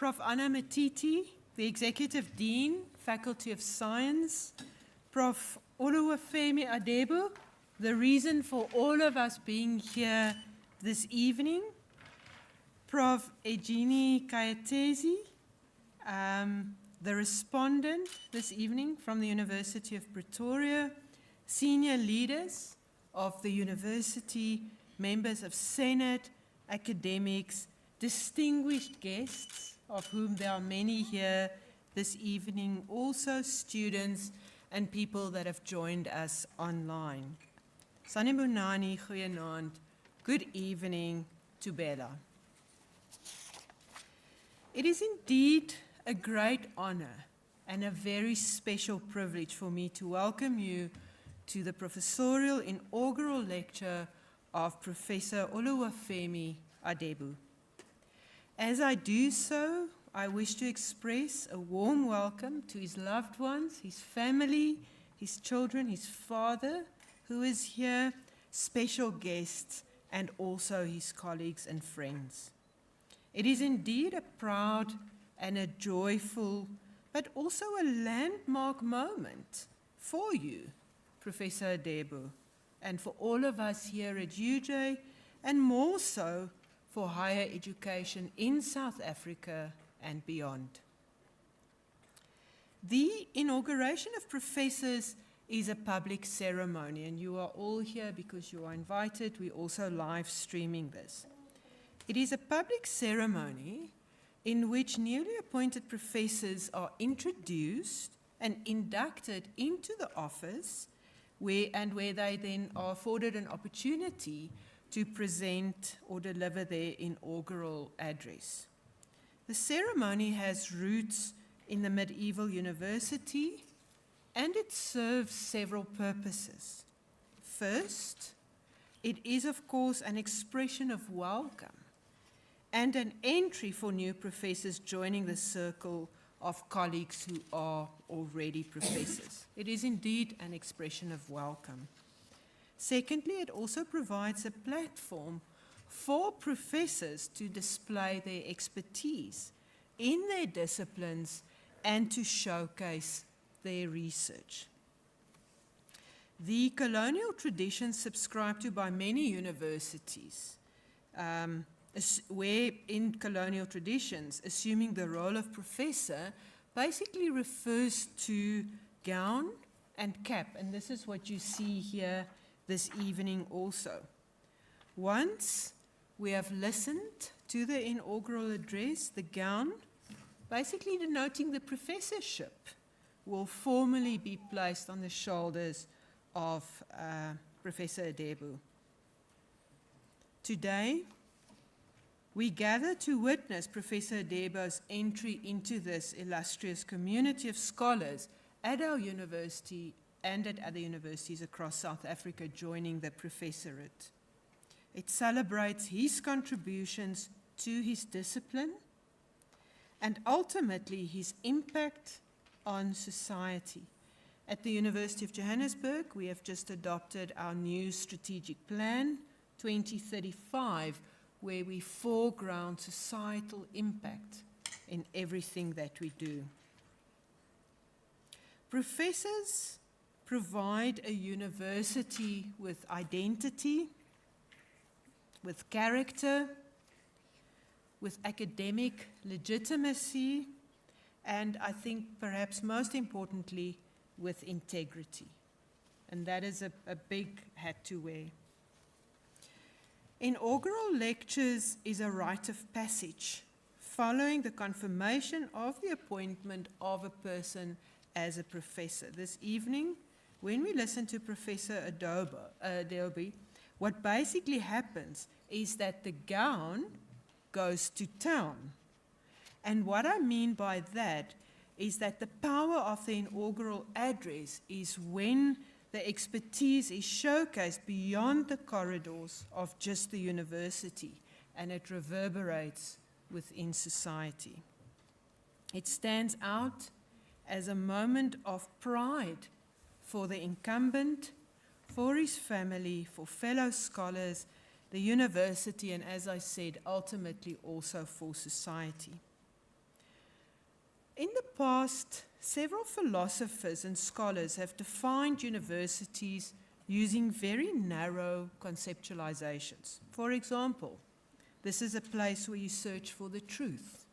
Prof. Anna Matiti, the Executive Dean, Faculty of Science, Prof. Oluwafemi Adebo, the reason for all of us being here this evening, Prof. Egini Kayatezi, the respondent this evening from the University of Pretoria, senior leaders of the university, members of Senate, academics, distinguished guests, of whom there are many here this evening, also students and people that have joined us online. Sanibonani, goeienaand, good evening to Bella. It is indeed a great honor and a very special privilege for me to welcome you to the Professorial Inaugural Lecture of Professor Oluwafemi Adebo. As I do so, I wish to express a warm welcome to his loved ones, his family, his children, his father, who is here, special guests, and also his colleagues and friends. It is indeed a proud and a joyful, but also a landmark moment for you, Professor Adebo, and for all of us here at UJ, and more so for higher education in South Africa and beyond. The inauguration of professors is a public ceremony, and you are all here because you are invited. We're also live streaming this. It is a public ceremony in which newly appointed professors are introduced and inducted into the office, where they then are afforded an opportunity to present or deliver their inaugural address. The ceremony has roots in the medieval university, and it serves several purposes. First, it is, of course, an expression of welcome and an entry for new professors joining the circle of colleagues who are already professors. It is indeed an expression of welcome. Secondly, it also provides a platform for professors to display their expertise in their disciplines and to showcase their research. The colonial tradition subscribed to by many universities, where in colonial traditions, assuming the role of professor basically refers to gown and cap, and this is what you see here this evening also. Once we have listened to the inaugural address, the gown, basically denoting the professorship, will formally be placed on the shoulders of Professor Adebo. Today, we gather to witness Professor Adebo's entry into this illustrious community of scholars at our university and at other universities across South Africa joining the professorate. It celebrates his contributions to his discipline and ultimately his impact on society. At the University of Johannesburg, we have just adopted our new strategic plan, 2035, where we foreground societal impact in everything that we do. Professors provide a university with identity, with character, with academic legitimacy, and I think perhaps most importantly, with integrity. And that is a big hat to wear. Inaugural lectures is a rite of passage following the confirmation of the appointment of a person as a professor. This evening, when we listen to Professor Adebo, what basically happens is that the gown goes to town. And what I mean by that is that the power of the inaugural address is when the expertise is showcased beyond the corridors of just the university, and it reverberates within society. It stands out as a moment of pride for the incumbent, for his family, for fellow scholars, the university, and as I said, ultimately also for society. In the past, several philosophers and scholars have defined universities using very narrow conceptualizations. For example, this is a place where you search for the truth.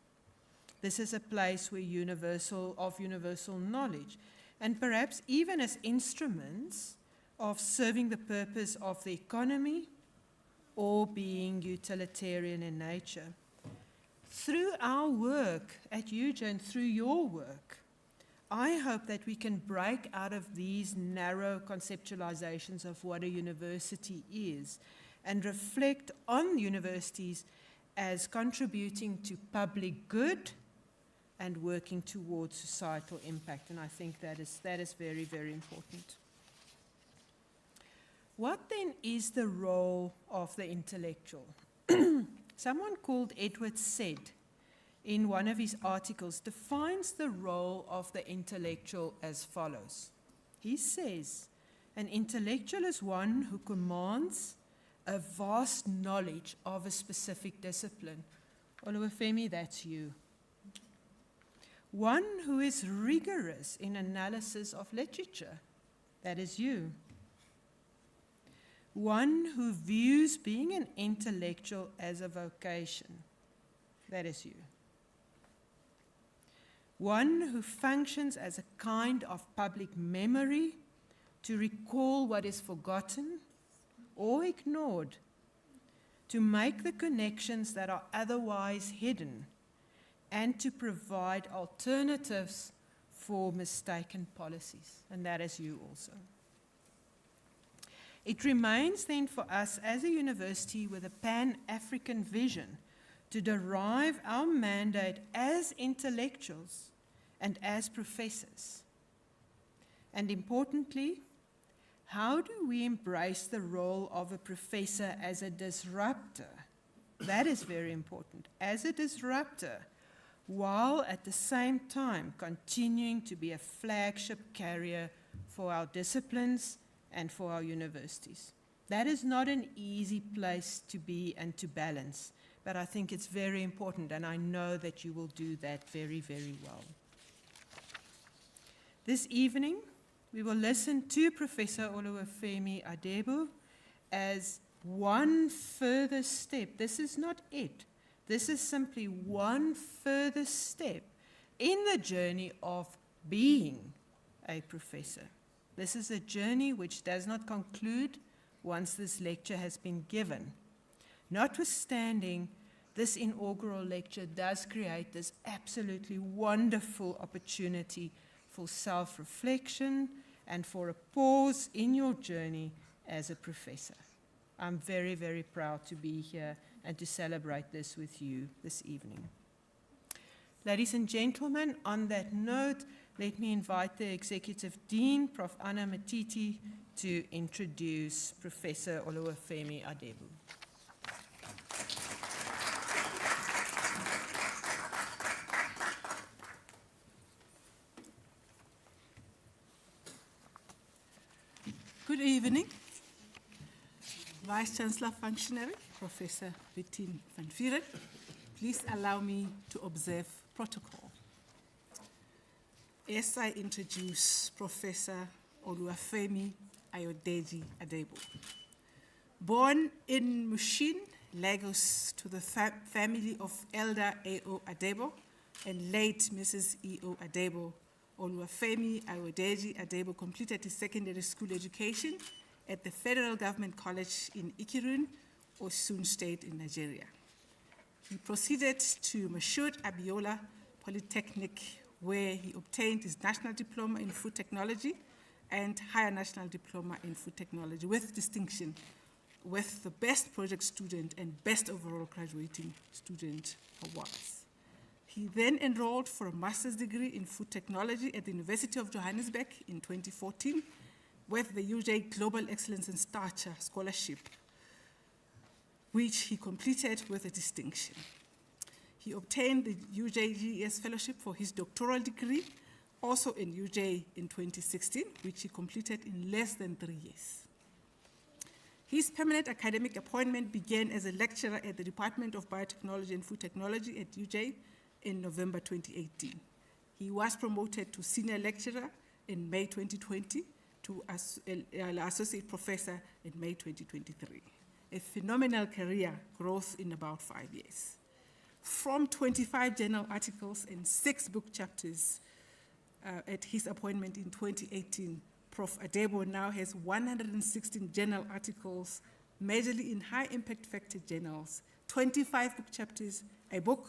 This is a place where universal knowledge, and perhaps even as instruments of serving the purpose of the economy or being utilitarian in nature. Through our work at UJ and through your work, I hope that we can break out of these narrow conceptualizations of what a university is and reflect on universities as contributing to public good and working towards societal impact. And I think that is very, very important. What then is the role of the intellectual? Someone called Edward Said, in one of his articles, defines the role of the intellectual as follows. He says, an intellectual is one who commands a vast knowledge of a specific discipline. Oluwafemi, that's you. One who is rigorous in analysis of literature. That is you. One who views being an intellectual as a vocation. That is you. One who functions as a kind of public memory to recall what is forgotten or ignored, to make the connections that are otherwise hidden, and to provide alternatives for mistaken policies. And that is you also. It remains then for us as a university with a Pan-African vision to derive our mandate as intellectuals and as professors. And importantly, how do we embrace the role of a professor as a disruptor? That is very important. As a disruptor, while at the same time continuing to be a flagship carrier for our disciplines and for our universities. That is not an easy place to be and to balance, but I think it's very important, and I know that you will do that very, very well. This evening, we will listen to Professor Oluwafemi Adebo as one further step. This is not it. This is simply one further step in the journey of being a professor. This is a journey which does not conclude once this lecture has been given. Notwithstanding, this inaugural lecture does create this absolutely wonderful opportunity for self-reflection and for a pause in your journey as a professor. I'm very, very proud to be here and to celebrate this with you this evening. Ladies and gentlemen, on that note, let me invite the Executive Dean, Prof. Anna Matiti, to introduce Professor Oluwafemi Adebo. Good evening, Vice-Chancellor Functionary, Professor Bettine van Vieren. Please allow me to observe protocol. As I introduce Professor Oluwafemi Ayodeji Adebo. Born in Mushin, Lagos, to the family of Elder A.O. Adebo and late Mrs. E.O. Adebo, Oluwafemi Ayodeji Adebo completed his secondary school education at the Federal Government College in Ikirun, Osun State in Nigeria. He proceeded to Mashood Abiola Polytechnic, where he obtained his National Diploma in Food Technology and Higher National Diploma in Food Technology with distinction, with the Best Project Student and Best Overall Graduating Student awards. He then enrolled for a master's degree in food technology at the University of Johannesburg in 2014 with the UJ Global Excellence in Stature Scholarship, which he completed with a distinction. He obtained the UJ-GES Fellowship for his doctoral degree, also in UJ in 2016, which he completed in less than 3 years. His permanent academic appointment began as a lecturer at the Department of Biotechnology and Food Technology at UJ in November 2018. He was promoted to senior lecturer in May 2020 to associate professor in May 2023. A phenomenal career growth in about 5 years. From 25 journal articles and 6 book chapters at his appointment in 2018, Prof. Adebo now has 116 journal articles, majorly in high-impact factor journals, 25 book chapters, a book,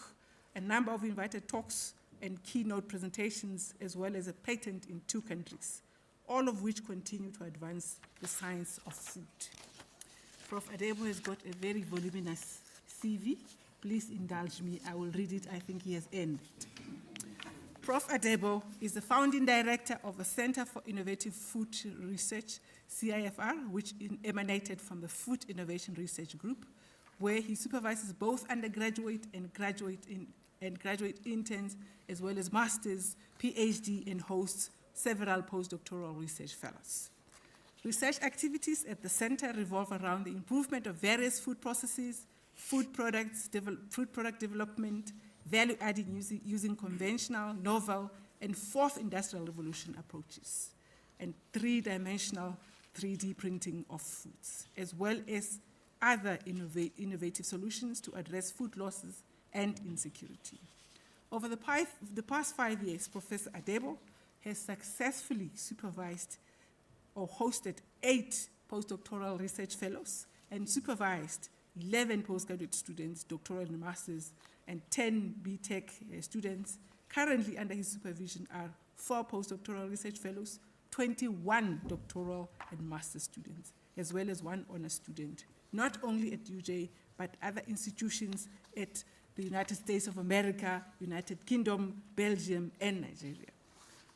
a number of invited talks and keynote presentations, as well as a patent in 2 countries, all of which continue to advance the science of food. Prof. Adebo has got a very voluminous CV. Please indulge me, I will read it, I think he has earned it. Prof. Adebo is the founding director of the Center for Innovative Food Research, CIFR, which emanated from the Food Innovation Research Group, where he supervises both undergraduate and graduate interns, as well as masters, PhD, and hosts several postdoctoral research fellows. Research activities at the center revolve around the improvement of various food processes, food product development, value adding using conventional, novel, and 4th industrial revolution approaches, and 3-dimensional 3D printing of foods, as well as other innovative solutions to address food losses and insecurity. Over the past 5 years, Professor Adebo has successfully supervised or hosted 8 postdoctoral research fellows and supervised 11 postgraduate students, doctoral and masters, and 10 BTech students. Currently under his supervision are 4 postdoctoral research fellows, 21 doctoral and master students, as well as 1 honor student, not only at UJ, but other institutions at the United States of America, United Kingdom, Belgium, and Nigeria.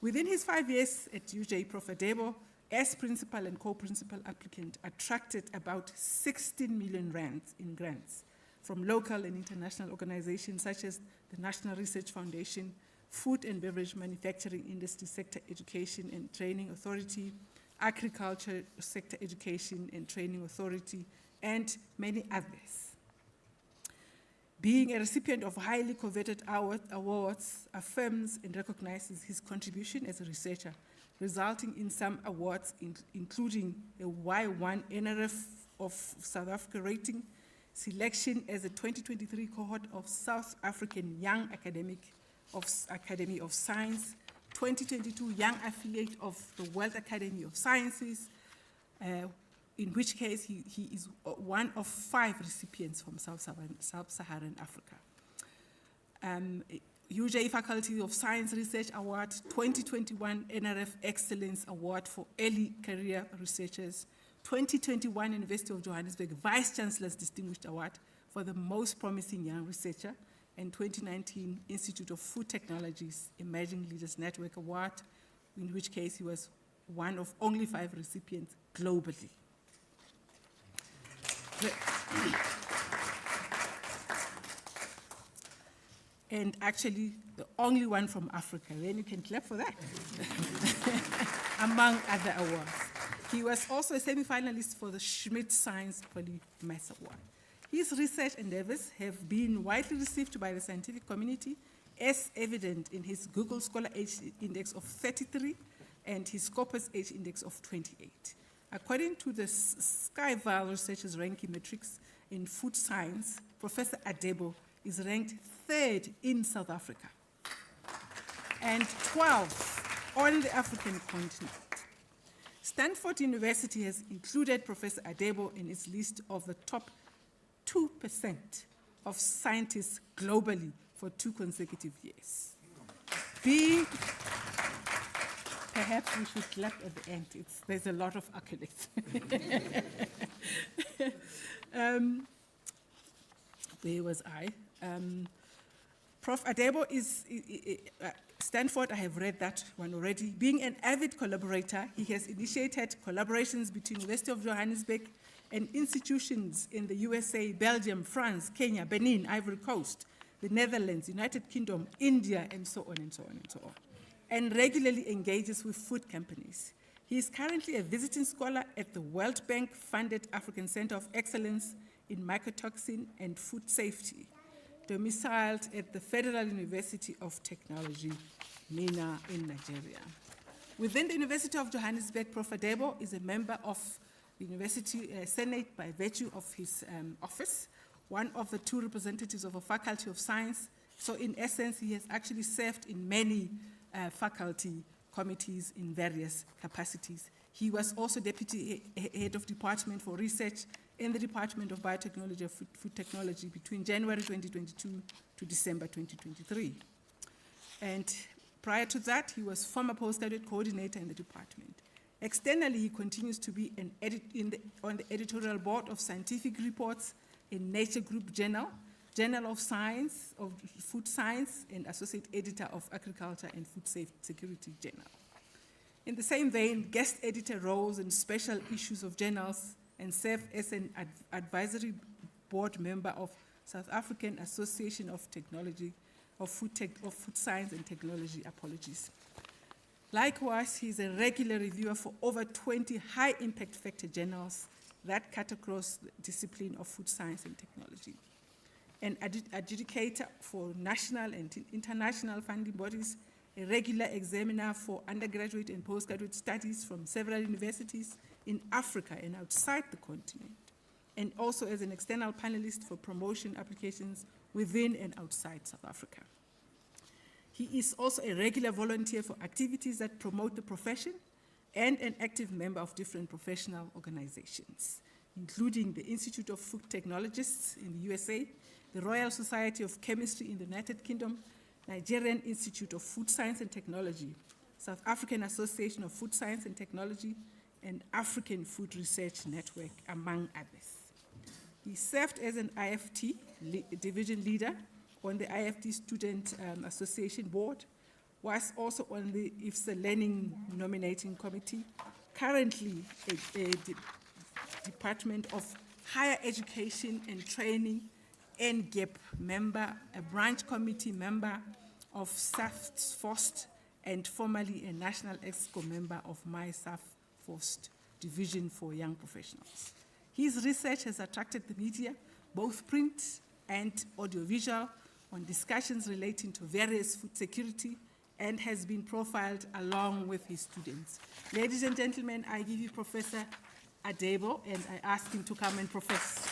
Within his 5 years at UJ, Prof. Adebo, as principal and co-principal applicant, attracted about 16 million rands in grants from local and international organizations such as the National Research Foundation, Food and Beverage Manufacturing Industry Sector Education and Training Authority, Agriculture Sector Education and Training Authority, and many others. Being a recipient of highly coveted awards affirms and recognizes his contribution as a researcher, resulting in some awards, including a Y1 NRF of South Africa rating, selection as a 2023 cohort of South African Young Academy of Science, 2022 Young Affiliate of the World Academy of Sciences, in which case he is one of 5 recipients from Sub-Saharan Africa. UJ Faculty of Science Research Award, 2021 NRF Excellence Award for Early Career Researchers, 2021 University of Johannesburg Vice Chancellor's Distinguished Award for the Most Promising Young Researcher, and 2019 Institute of Food Technologies Emerging Leaders Network Award, in which case he was one of only 5 recipients globally. And actually, the only one from Africa. Then you can clap for that, among other awards. He was also a semi-finalist for the Schmidt Science Polymath Award. His research endeavors have been widely received by the scientific community, as evident in his Google Scholar Age Index of 33 and his Scopus Age Index of 28. According to the Skyval Researchers Ranking Matrix in Food Science, Professor Adebo is ranked 3rd in South Africa and 12th on the African continent. Stanford University has included Professor Adebo in its list of the top 2% of scientists globally for 2 consecutive years. Perhaps we should clap at the end. There's a lot of accolades. Where was I? Prof. Adebo is Stanford, I have read that one already. Being an avid collaborator, he has initiated collaborations between University of Johannesburg and institutions in the USA, Belgium, France, Kenya, Benin, Ivory Coast, the Netherlands, United Kingdom, India, and so on and so on and so on, and regularly engages with food companies. He is currently a visiting scholar at the World Bank-funded African Center of Excellence in Mycotoxin and Food Safety, domiciled at the Federal University of Technology MENA in Nigeria. Within the University of Johannesburg, Prof. Adebo is a member of the University Senate by virtue of his office, one of the two representatives of a Faculty of Science. So in essence, he has actually served in many faculty committees in various capacities. He was also Deputy Head of Department for Research in the Department of Biotechnology and Food Technology between January 2022 to December 2023. And prior to that, he was former postgraduate coordinator in the department. Externally, he continues to be on the editorial board of scientific reports in Nature Group Journal, Journal of Science, of Food Science, and associate editor of Agriculture and Food Security Journal. In the same vein, guest editor roles in special issues of journals and served as an advisory board member of South African Association of Technology, of Food Science and Technology, apologies. Likewise, he's a regular reviewer for over 20 high-impact factor journals that cut across the discipline of food science and technology. An adjudicator for national and international funding bodies, a regular examiner for undergraduate and postgraduate studies from several universities in Africa and outside the continent, and also as an external panelist for promotion applications within and outside South Africa. He is also a regular volunteer for activities that promote the profession and an active member of different professional organizations, including the Institute of Food Technologists in the USA, the Royal Society of Chemistry in the United Kingdom, Nigerian Institute of Food Science and Technology, South African Association of Food Science and Technology, and African Food Research Network, among others. He served as an IFT division leader on the IFT Student Association Board, was also on the IFSA Learning Nominating Committee, currently a Department of Higher Education and Training NGEP member, a branch committee member of SAF's FOST, and formerly a National Exco member of my SAF FOST Division for Young Professionals. His research has attracted the media, both print and audiovisual, on discussions relating to various food security and has been profiled along with his students. Ladies and gentlemen, I give you Professor Adebo, and I ask him to come and profess.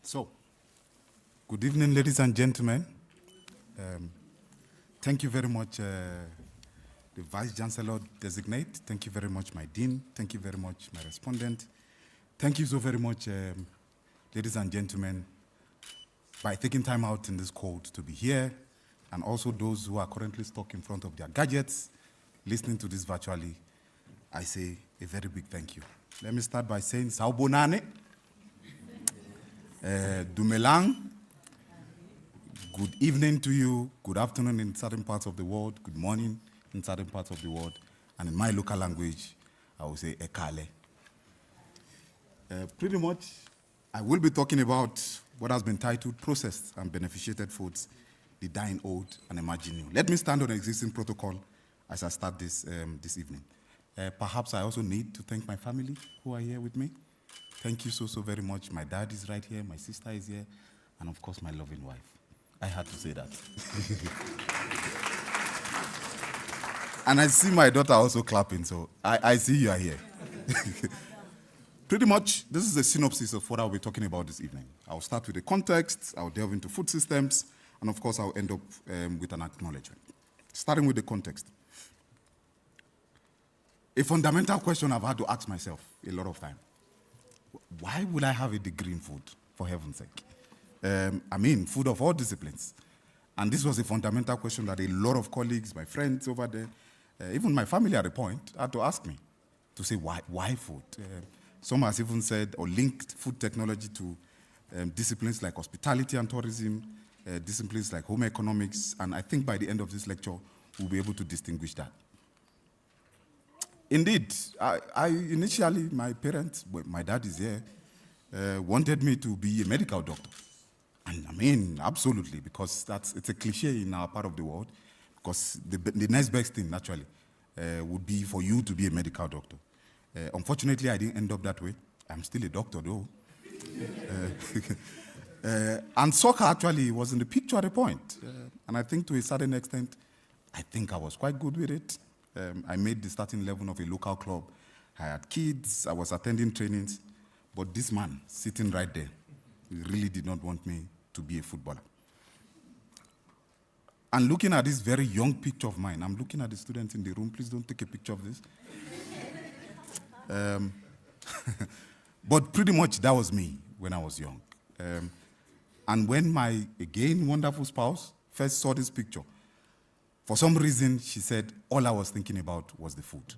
So, good evening, ladies and gentlemen. Thank you very much, the Vice Chancellor Designate. Thank you very much, my Dean. Thank you very much, my respondent. Thank you so very much, ladies and gentlemen, by taking time out in this cold to be here, and also those who are currently stuck in front of their gadgets, listening to this virtually. I say a very big thank you. Let me start by saying, Saubonane. Dumelang, good evening to you, good afternoon in certain parts of the world, good morning in certain parts of the world, and in my local language, I will say Ekale. Pretty much, I will be talking about what has been titled Processed and Beneficiated Foods, the Dying Old and Emerging New. Let me stand on existing protocol as I start this, this evening. Perhaps I also need to thank my family who are here with me. Thank you so very much. My dad is right here, my sister is here, and of course my loving wife. I had to say that. And I see my daughter also clapping, so I see you are here. Pretty much, this is a synopsis of what I'll be talking about this evening. I'll start with the context, I'll delve into food systems, and of course I'll end up with an acknowledgement. Starting with the context. A fundamental question I've had to ask myself a lot of time. Why would I have a degree in food, for heaven's sake? I mean, food of all disciplines. And this was a fundamental question that a lot of colleagues, my friends over there, even my family at a point, had to ask me, to say, why food? Some has even said, or linked food technology to disciplines like hospitality and tourism, disciplines like home economics, and I think by the end of this lecture, we'll be able to distinguish that. Indeed, I initially, my parents, well, my dad is here, wanted me to be a medical doctor. And I mean, absolutely, because it's a cliche in our part of the world, because the next best thing, actually, would be for you to be a medical doctor. Unfortunately, I didn't end up that way. I'm still a doctor, though. And soccer actually was in the picture at a point. And I think to a certain extent, I think I was quite good with it. I made the starting 11 of a local club. I had kids, I was attending trainings. But this man sitting right there, he really did not want me to be a footballer. And looking at this very young picture of mine, I'm looking at the students in the room, please don't take a picture of this. But pretty much that was me when I was young. And when my, again, wonderful spouse first saw this picture, for some reason, she said, all I was thinking about was the food.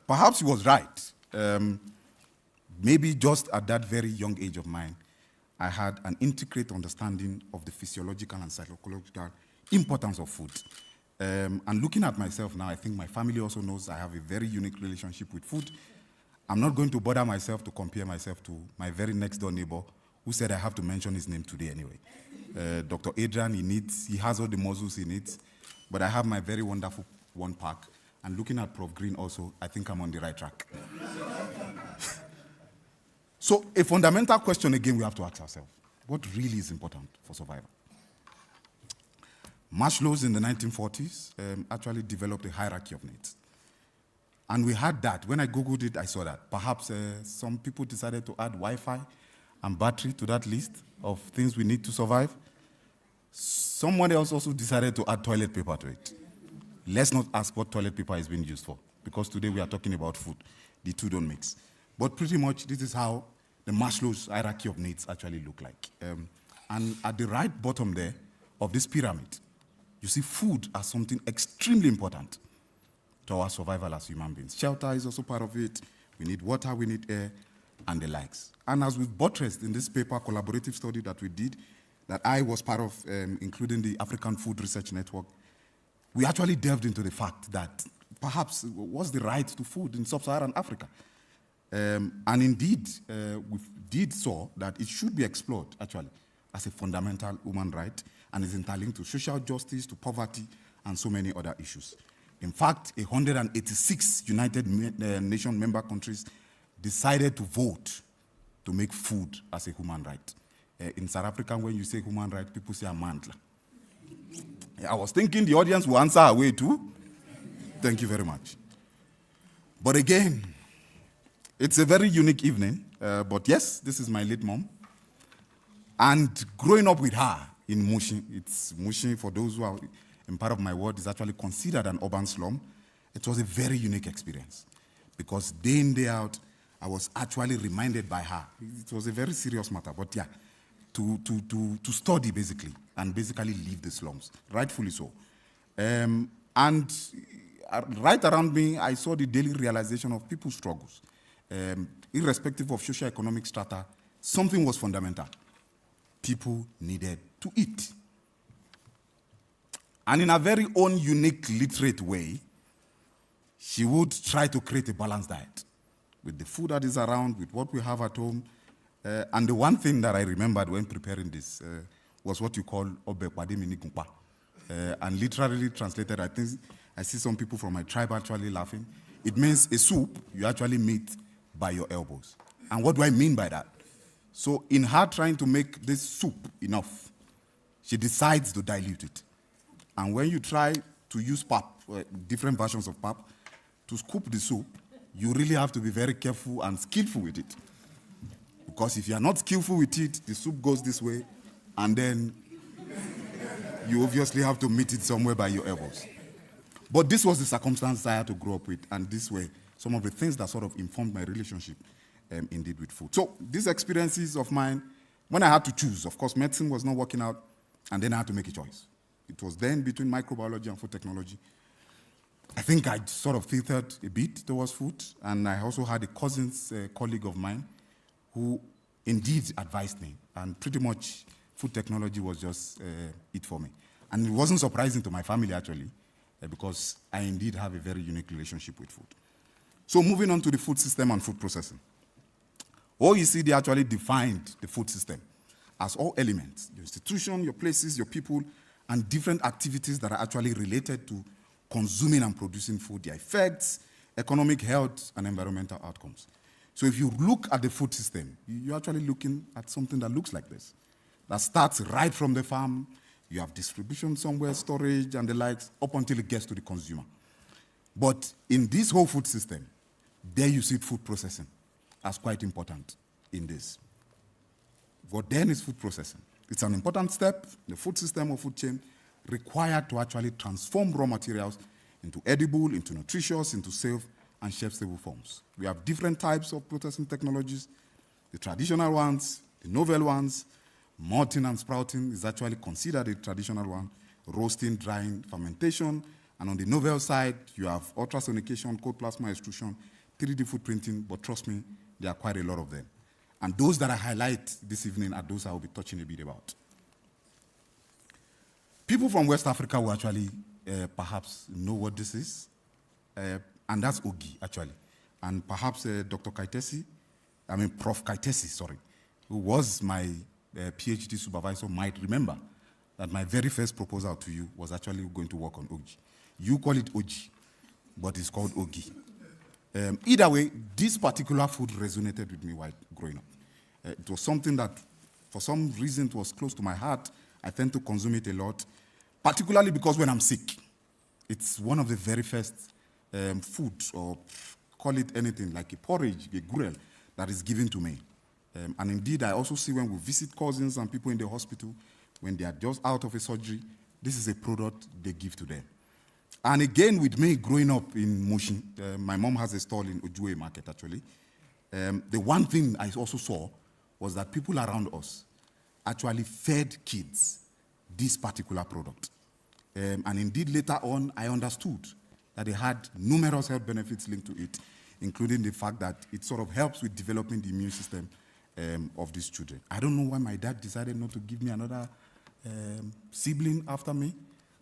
Perhaps she was right. Maybe just at that very young age of mine, I had an intricate understanding of the physiological and psychological importance of food. And looking at myself now, I think my family also knows I have a very unique relationship with food. I'm not going to bother myself to compare myself to my very next door neighbor, who said I have to mention his name today anyway. Dr. Adrian, he has all the muscles he needs, but I have my very wonderful one pack. And looking at Prof. Green also, I think I'm on the right track. So a fundamental question again we have to ask ourselves, what really is important for survival? Maslow's in the 1940s actually developed a hierarchy of needs. And we had that. When I Googled it, I saw that. Perhaps some people decided to add Wi-Fi and battery to that list of things we need to survive. Someone else also decided to add toilet paper to it. Let's not ask what toilet paper is being used for, because today we are talking about food. The two don't mix. But pretty much this is how the Maslow's hierarchy of needs actually look like. And at the right bottom there of this pyramid, you see food as something extremely important to our survival as human beings. Shelter is also part of it. We need water, we need air, and the likes. And as we've buttressed in this paper, collaborative study that we did, that I was part of, including the African Food Research Network, we actually delved into the fact that perhaps what's the right to food in sub-Saharan Africa? And indeed, we did so that it should be explored, actually, as a fundamental human right, and is interlinked to social justice, to poverty, and so many other issues. In fact, 186 United Nations member countries decided to vote to make food as a human right. In South Africa, when you say human right, people say amandla. I was thinking the audience will answer away too. Thank you very much. But again, it's a very unique evening. But yes, this is my late mom. And growing up with her in Mushin, it's Mushin, for those who are in part of my ward, is actually considered an urban slum. It was a very unique experience, because day in, day out, I was actually reminded by her. It was a very serious matter, but yeah, to study basically, and basically leave the slums, rightfully so. And right around me, I saw the daily realization of people's struggles. Irrespective of socio-economic strata, something was fundamental. People needed to eat. And in a very own unique, literate way, she would try to create a balanced diet with the food that is around, with what we have at home. And the one thing that I remembered when preparing this was what you call obe kwademi nikumpa. And literally translated, I think I see some people from my tribe actually laughing. It means a soup you actually meet by your elbows. And what do I mean by that? So in her trying to make this soup enough, she decides to dilute it. And when you try to use pap, different versions of pap, to scoop the soup, you really have to be very careful and skillful with it. Because if you are not skillful with it, the soup goes this way, and then you obviously have to meet it somewhere by your elbows. But this was the circumstance I had to grow up with, and this were some of the things that sort of informed my relationship indeed with food. So these experiences of mine, when I had to choose, of course, medicine was not working out, and then I had to make a choice. It was then between microbiology and food technology. I think I sort of filtered a bit towards food, and I also had a colleague of mine who indeed advised me, and pretty much food technology was just it for me. And it wasn't surprising to my family, actually, because I indeed have a very unique relationship with food. So moving on to the food system and food processing. OECD actually defined the food system as all elements, your institution, your places, your people, and different activities that are actually related to consuming and producing food, their effects, economic, health, and environmental outcomes. So if you look at the food system, you're actually looking at something that looks like this. That starts right from the farm, you have distribution somewhere, storage, and the likes, up until it gets to the consumer. But in this whole food system, there you see food processing as quite important in this. What then is food processing? It's an important step in the food system or food chain required to actually transform raw materials into edible, into nutritious, into safe and shelf-stable forms. We have different types of processing technologies, the traditional ones, the novel ones. Malting and sprouting is actually considered a traditional one, roasting, drying, fermentation, and on the novel side, you have ultrasonication, cold plasma extrusion, 3D food printing, but trust me, there are quite a lot of them. And those that I highlight this evening are those I will be touching a bit about. People from West Africa will actually perhaps know what this is, and that's Ogi, actually. And perhaps Dr. Prof. Kaitesi, sorry, who was my PhD supervisor, might remember that my very first proposal to you was actually going to work on Ogi. You call it Ogi, but it's called Ogi. Either way, this particular food resonated with me while growing up. It was something that, for some reason, it was close to my heart. I tend to consume it a lot, particularly because when I'm sick, it's one of the very first foods, or call it anything, like a porridge, a gruel, that is given to me. And indeed, I also see when we visit cousins and people in the hospital, when they are just out of a surgery, this is a product they give to them. And again, with me growing up in Mushin, my mom has a stall in Ojue Market, actually. The one thing I also saw was that people around us actually fed kids this particular product. And indeed, later on, I understood that it had numerous health benefits linked to it, including the fact that it sort of helps with developing the immune system of these children. I don't know why my dad decided not to give me another sibling after me,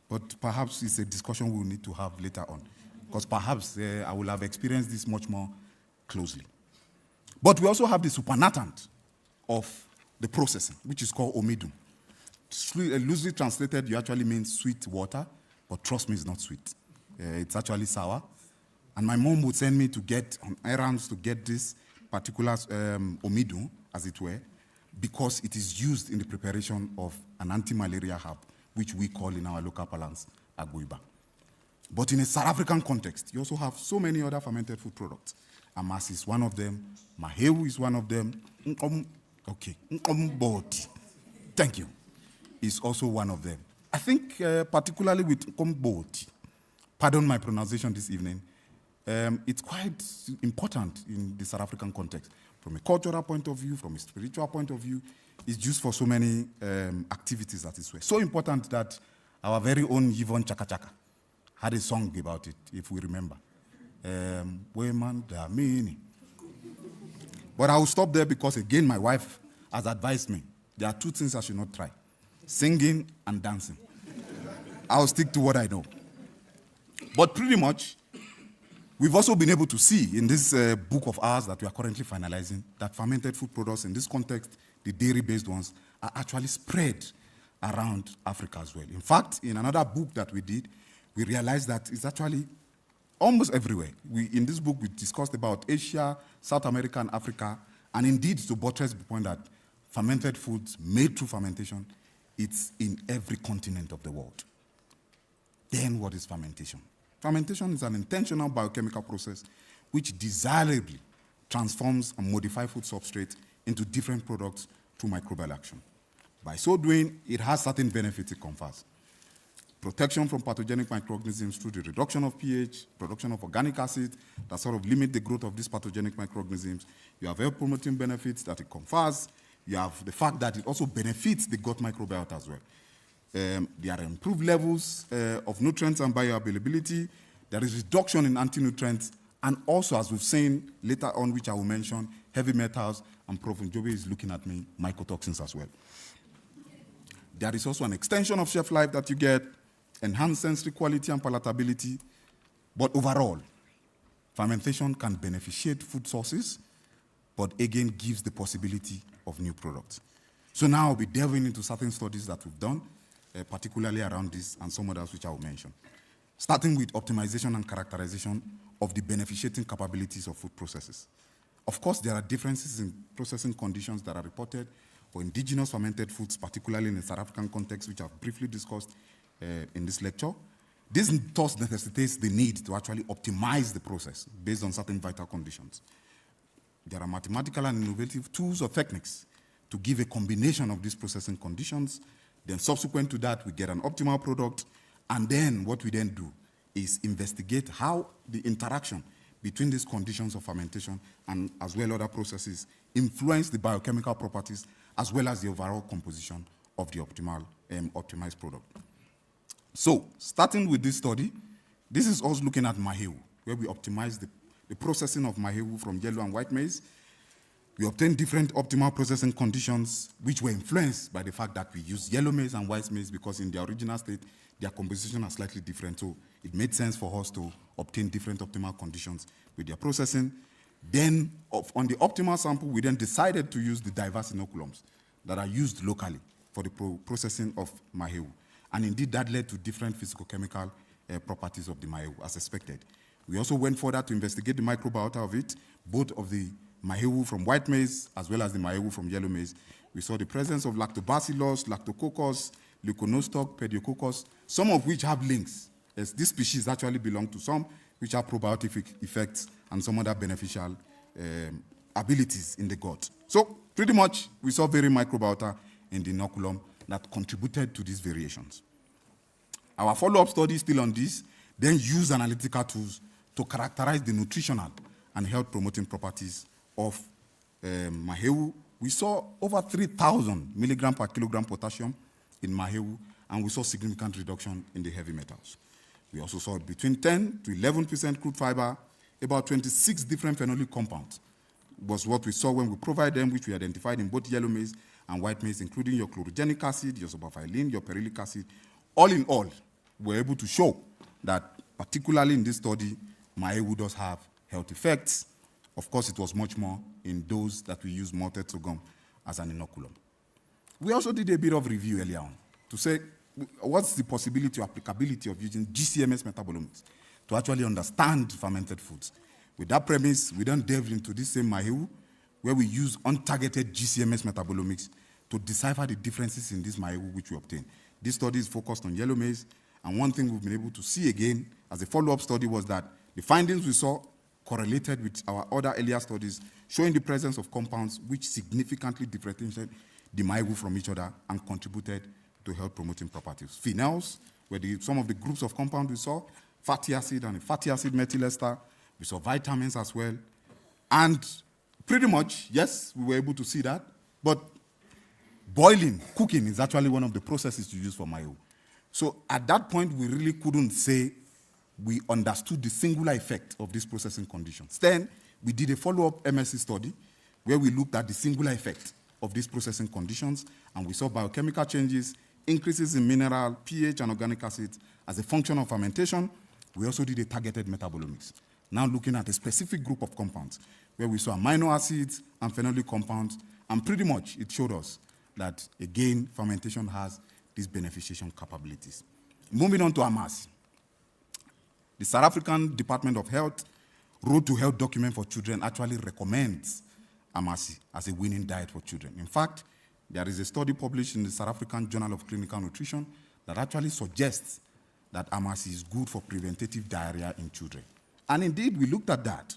but perhaps it's a discussion we'll need to have later on, because perhaps I will have experienced this much more closely. But we also have the supernatant of the processing, which is called omidum. Loosely translated, you actually mean sweet water, but trust me, it's not sweet. It's actually sour. And my mom would send me to get on errands to get this particular omidum, as it were, because it is used in the preparation of an anti-malaria herb, which we call in our local parlance aguiba. But in a South African context, you also have so many other fermented food products. Amas is one of them. Mahewu is one of them. Mboti, thank you, is also one of them. I think particularly with Mboti, pardon my pronunciation this evening, it's quite important in the South African context. From a cultural point of view, from a spiritual point of view, it's used for so many activities that is so important that our very own Yvonne Chaka Chaka had a song about it, if we remember. But I will stop there because, again, my wife has advised me. There are two things I should not try: singing and dancing. I'll stick to what I know. But pretty much, we've also been able to see in this book of ours that we are currently finalizing that fermented food products in this context, the dairy-based ones, are actually spread around Africa as well. In fact, in another book that we did, we realized that it's actually almost everywhere. In this book, we discussed about Asia, South America, and Africa, and indeed, to buttress the point that fermented foods made through fermentation, it's in every continent of the world. Then what is fermentation? Fermentation is an intentional biochemical process which desirably transforms and modifies food substrate into different products through microbial action. By so doing, it has certain benefits it confers. Protection from pathogenic microorganisms through the reduction of pH, production of organic acid that sort of limit the growth of these pathogenic microorganisms. You have health promoting benefits that it confers. You have the fact that it also benefits the gut microbiota as well. There are improved levels of nutrients and bioavailability. There is reduction in anti-nutrients, and also, as we've seen later on, which I will mention, heavy metals, and Prof. Njobe is looking at me, mycotoxins as well. There is also an extension of shelf life that you get, enhanced sensory quality and palatability. But overall, fermentation can beneficiate food sources, but again gives the possibility of new products. So now I'll be delving into certain studies that we've done, particularly around this and some others which I will mention. Starting with optimization and characterization of the beneficiating capabilities of food processes. Of course, there are differences in processing conditions that are reported for indigenous fermented foods, particularly in the South African context, which I've briefly discussed in this lecture. This thus necessitates the need to actually optimize the process based on certain vital conditions. There are mathematical and innovative tools or techniques to give a combination of these processing conditions. Then subsequent to that, we get an optimal product. And then what we then do is investigate how the interaction between these conditions of fermentation and as well other processes influence the biochemical properties as well as the overall composition of the optimized product. So, starting with this study, this is us looking at mahewu, where we optimize the processing of mahewu from yellow and white maize. We obtained different optimal processing conditions, which were influenced by the fact that we use yellow maize and white maize because in their original state, their composition are slightly different. So it made sense for us to obtain different optimal conditions with their processing. Then, on the optimal sample, we then decided to use the diverse inoculums that are used locally for the processing of mahewu. And indeed, that led to different physicochemical properties of the mahewu, as expected. We also went further to investigate the microbiota of it, both of the mahewu from white maize as well as the mahewu from yellow maize. We saw the presence of lactobacillus, lactococcus, leuconostoc, pediococcus, some of which have links, as these species actually belong to some which have probiotic effects and some other beneficial abilities in the gut. So pretty much, we saw very microbiota in the inoculum that contributed to these variations. Our follow-up study still on this, then used analytical tools to characterize the nutritional and health-promoting properties of mahewu. We saw over 3,000 milligram per kilogram potassium in mahewu, and we saw significant reduction in the heavy metals. We also saw between 10 to 11% crude fiber, about 26 different phenolic compounds was what we saw when we provided them, which we identified in both yellow maize and white maize, including your chlorogenic acid, your sulfophylline, your perylic acid. All in all, we're able to show that, particularly in this study, mahewu does have health effects. Of course, it was much more in those that we use malted sorghum as an inoculum. We also did a bit of review earlier on to say, what's the possibility or applicability of using GCMS metabolomics to actually understand fermented foods? With that premise, we then delved into this same mahewu, where we use untargeted GCMS metabolomics to decipher the differences in this mahewu which we obtained. This study is focused on yellow maize, and one thing we've been able to see again as a follow-up study was that the findings we saw correlated with our other earlier studies, showing the presence of compounds which significantly differentiated the mahewu from each other and contributed to health-promoting properties. Phenols were some of the groups of compounds we saw, fatty acid and fatty acid methyl ester. We saw vitamins as well. And pretty much, yes, we were able to see that, but boiling, cooking is actually one of the processes to use for mahewu. So at that point, we really couldn't say we understood the singular effect of these processing conditions. Then we did a follow-up MSc study where we looked at the singular effect of these processing conditions, and we saw biochemical changes, increases in mineral, pH, and organic acids as a function of fermentation. We also did a targeted metabolomics, now looking at a specific group of compounds where we saw amino acids and phenolic compounds, and pretty much it showed us that, again, fermentation has these beneficiation capabilities. Moving on to AMASI. The South African Department of Health Road to Health document for children actually recommends AMASI as a winning diet for children. In fact, there is a study published in the South African Journal of Clinical Nutrition that actually suggests that AMASI is good for preventative diarrhea in children. And indeed, we looked at that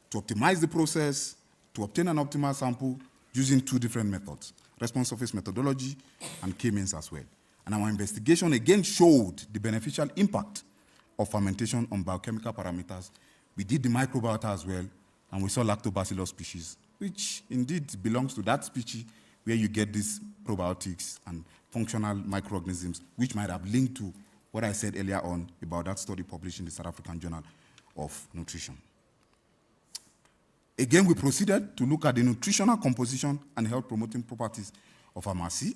to optimize the process, to obtain an optimal sample using two different methods, response surface methodology and K-means as well. And our investigation again showed the beneficial impact of fermentation on biochemical parameters. We did the microbiota as well, and we saw lactobacillus species, which indeed belongs to that species where you get these probiotics and functional microorganisms, which might have linked to what I said earlier on about that study published in the South African Journal of Nutrition. Again, we proceeded to look at the nutritional composition and health-promoting properties of AMASI,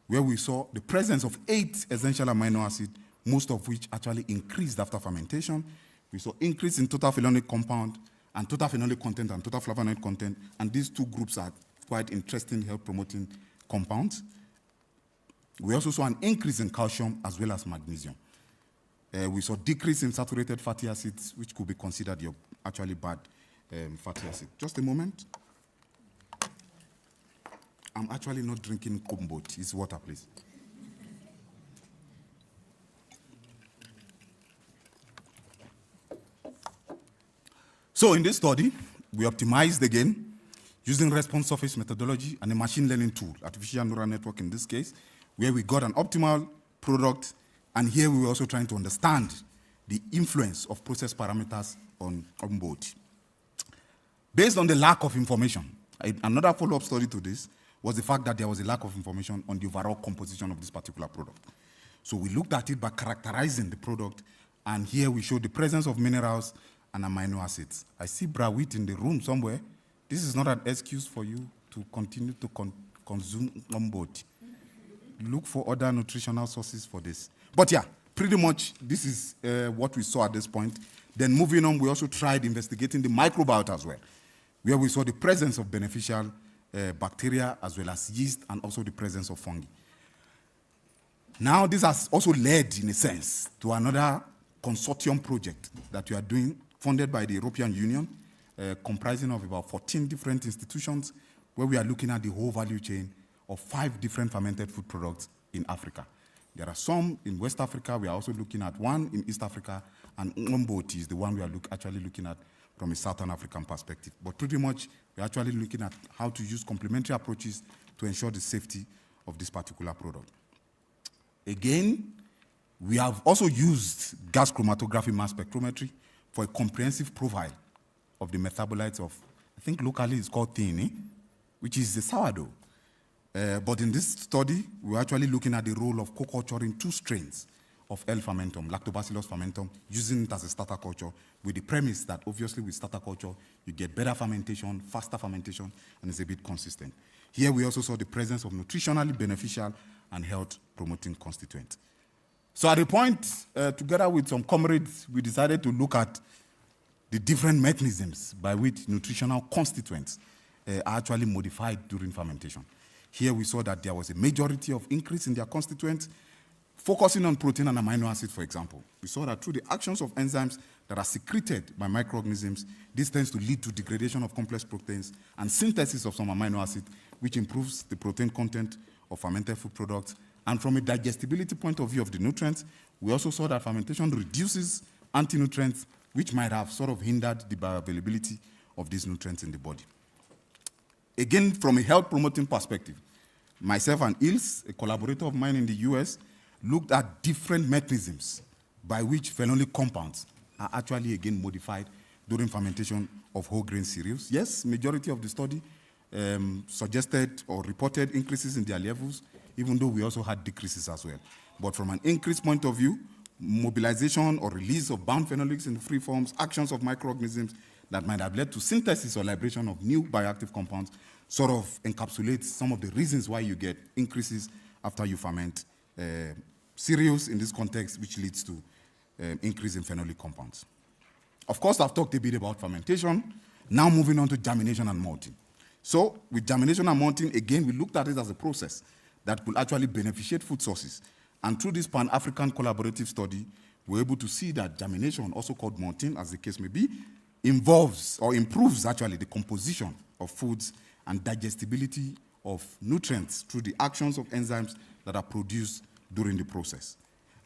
where we saw the presence of 8 essential amino acids, most of which actually increased after fermentation. We saw increase in total phenolic compound and total phenolic content and total flavonoid content. And these two groups are quite interesting health-promoting compounds. We also saw an increase in calcium as well as magnesium. We saw decrease in saturated fatty acids, which could be considered your actually bad fatty acid. Just a moment. I'm actually not drinking kumbot. It's water, please. So in this study, we optimized again using response surface methodology and a machine learning tool, artificial neural network in this case, where we got an optimal product. And here we were also trying to understand the influence of process parameters on board. Based on the lack of information, another follow-up study to this was the fact that there was a lack of information on the overall composition of this particular product. So we looked at it by characterizing the product, and here we show the presence of minerals and amino acids. I see Brawit in the room somewhere. This is not an excuse for you to continue to consume on board. Look for other nutritional sources for this. But yeah, pretty much this is what we saw at this point. Then moving on, we also tried investigating the microbiota as well, where we saw the presence of beneficial bacteria as well as yeast and also the presence of fungi. Now, this has also led, in a sense, to another consortium project that we are doing, funded by the European Union, comprising of about 14 different institutions, where we are looking at the whole value chain of 5 different fermented food products in Africa. There are some in West Africa. We are also looking at one in East Africa, and Mboti is the one we are actually looking at from a Southern African perspective. But pretty much, we're actually looking at how to use complementary approaches to ensure the safety of this particular product. Again, we have also used gas chromatography mass spectrometry for a comprehensive profile of the metabolites of, I think locally it's called theine, which is the sourdough. But in this study, we're actually looking at the role of co-culturing 2 strains of L. fermentum, Lactobacillus fermentum, using it as a starter culture, with the premise that obviously with starter culture, you get better fermentation, faster fermentation, and it's a bit consistent. Here we also saw the presence of nutritionally beneficial and health-promoting constituents. So at a point, together with some comrades, we decided to look at the different mechanisms by which nutritional constituents are actually modified during fermentation. Here we saw that there was a majority of increase in their constituents, focusing on protein and amino acids, for example. We saw that through the actions of enzymes that are secreted by microorganisms, this tends to lead to degradation of complex proteins and synthesis of some amino acid, which improves the protein content of fermented food products. And from a digestibility point of view of the nutrients, we also saw that fermentation reduces anti-nutrients, which might have sort of hindered the bioavailability of these nutrients in the body. Again, from a health-promoting perspective, myself and Ilse, a collaborator of mine in the US, looked at different mechanisms by which phenolic compounds are actually, again, modified during fermentation of whole grain cereals. Yes, majority of the study suggested or reported increases in their levels, even though we also had decreases as well. But from an increased point of view, mobilization or release of bound phenolics in free forms, actions of microorganisms that might have led to synthesis or liberation of new bioactive compounds sort of encapsulates some of the reasons why you get increases after you ferment cereals in this context, which leads to increase in phenolic compounds. Of course, I've talked a bit about fermentation. Now moving on to germination and malting. So with germination and malting, again, we looked at it as a process that could actually beneficiate food sources. And through this Pan-African collaborative study, we're able to see that germination, also called malting, as the case may be, involves or improves actually the composition of foods and digestibility of nutrients through the actions of enzymes that are produced during the process.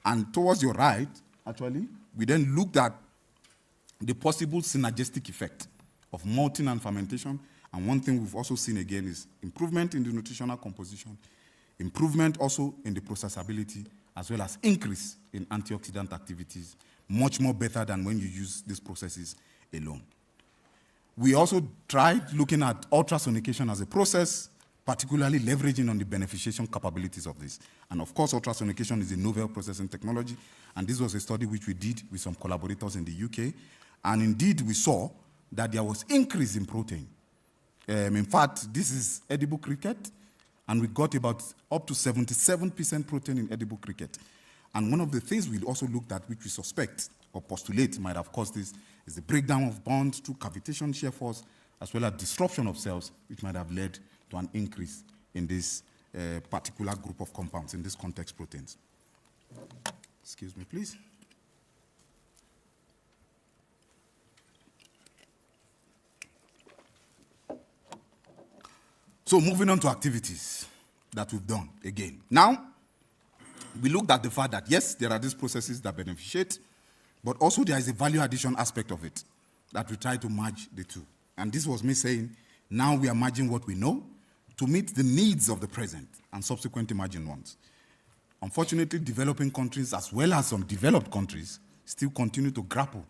And towards your right, actually, we then looked at the possible synergistic effect of malting and fermentation. And one thing we've also seen again is improvement in the nutritional composition, improvement also in the processability, as well as increase in antioxidant activities, much more better than when you use these processes alone. We also tried looking at ultrasonication as a process, particularly leveraging on the beneficiation capabilities of this. And of course, ultrasonication is a novel processing technology, and this was a study which we did with some collaborators in the UK. And indeed, we saw that there was increase in protein. In fact, this is edible cricket, and we got about up to 77% protein in edible cricket. And one of the things we also looked at, which we suspect or postulate might have caused this is the breakdown of bonds through cavitation shear force, as well as disruption of cells, which might have led to an increase in this particular group of compounds, in this context proteins. Excuse me, please. So moving on to activities that we've done again. Now, we looked at the fact that, yes, there are these processes that beneficiate, but also there is a value addition aspect of it that we try to merge the two. And this was me saying, now we are merging what we know to meet the needs of the present and subsequent emerging ones. Unfortunately, developing countries as well as some developed countries still continue to grapple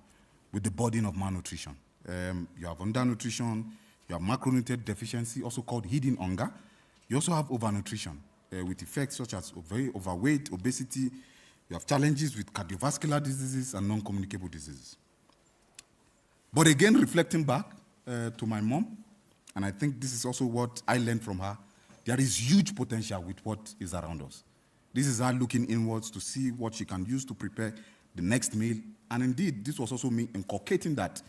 with the burden of malnutrition. You have undernutrition, you have macronutrient deficiency, also called hidden hunger. You also have overnutrition with effects such as very overweight, obesity. You have challenges with cardiovascular diseases and non-communicable diseases. But again, reflecting back to my mom, and I think this is also what I learned from her, there is huge potential with what is around us. This is her looking inwards to see what she can use to prepare the next meal. And indeed, this was also me inculcating that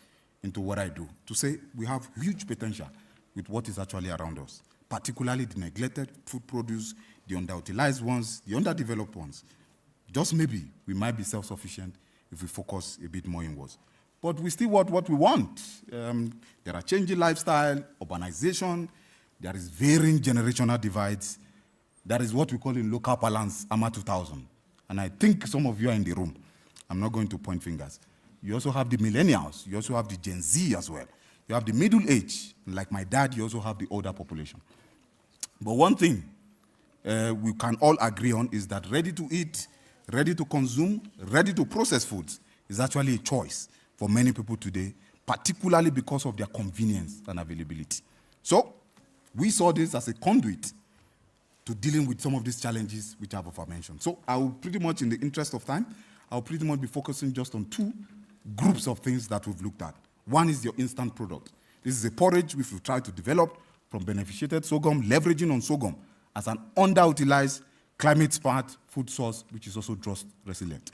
into what I do, to say we have huge potential with what is actually around us, particularly the neglected food produce, the underutilized ones, the underdeveloped ones. Just maybe we might be self-sufficient if we focus a bit more inwards. But we still want what we want. There are changing lifestyle, urbanization, there is varying generational divides. That is what we call in local parlance, AMA 2000. And I think some of you are in the room. I'm not going to point fingers. You also have the millennials. You also have the Gen Z as well. You have the middle age. Like my dad, you also have the older population. But one thing we can all agree on is that ready to eat, ready to consume, ready to process foods is actually a choice for many people today, particularly because of their convenience and availability. So we saw this as a conduit to dealing with some of these challenges which I've aforementioned. So I will pretty much, in the interest of time, I'll pretty much be focusing just on two groups of things that we've looked at. One is your instant product. This is a porridge which we've tried to develop from beneficiated sorghum, leveraging on sorghum as an underutilized, climate-smart food source, which is also drought resilient.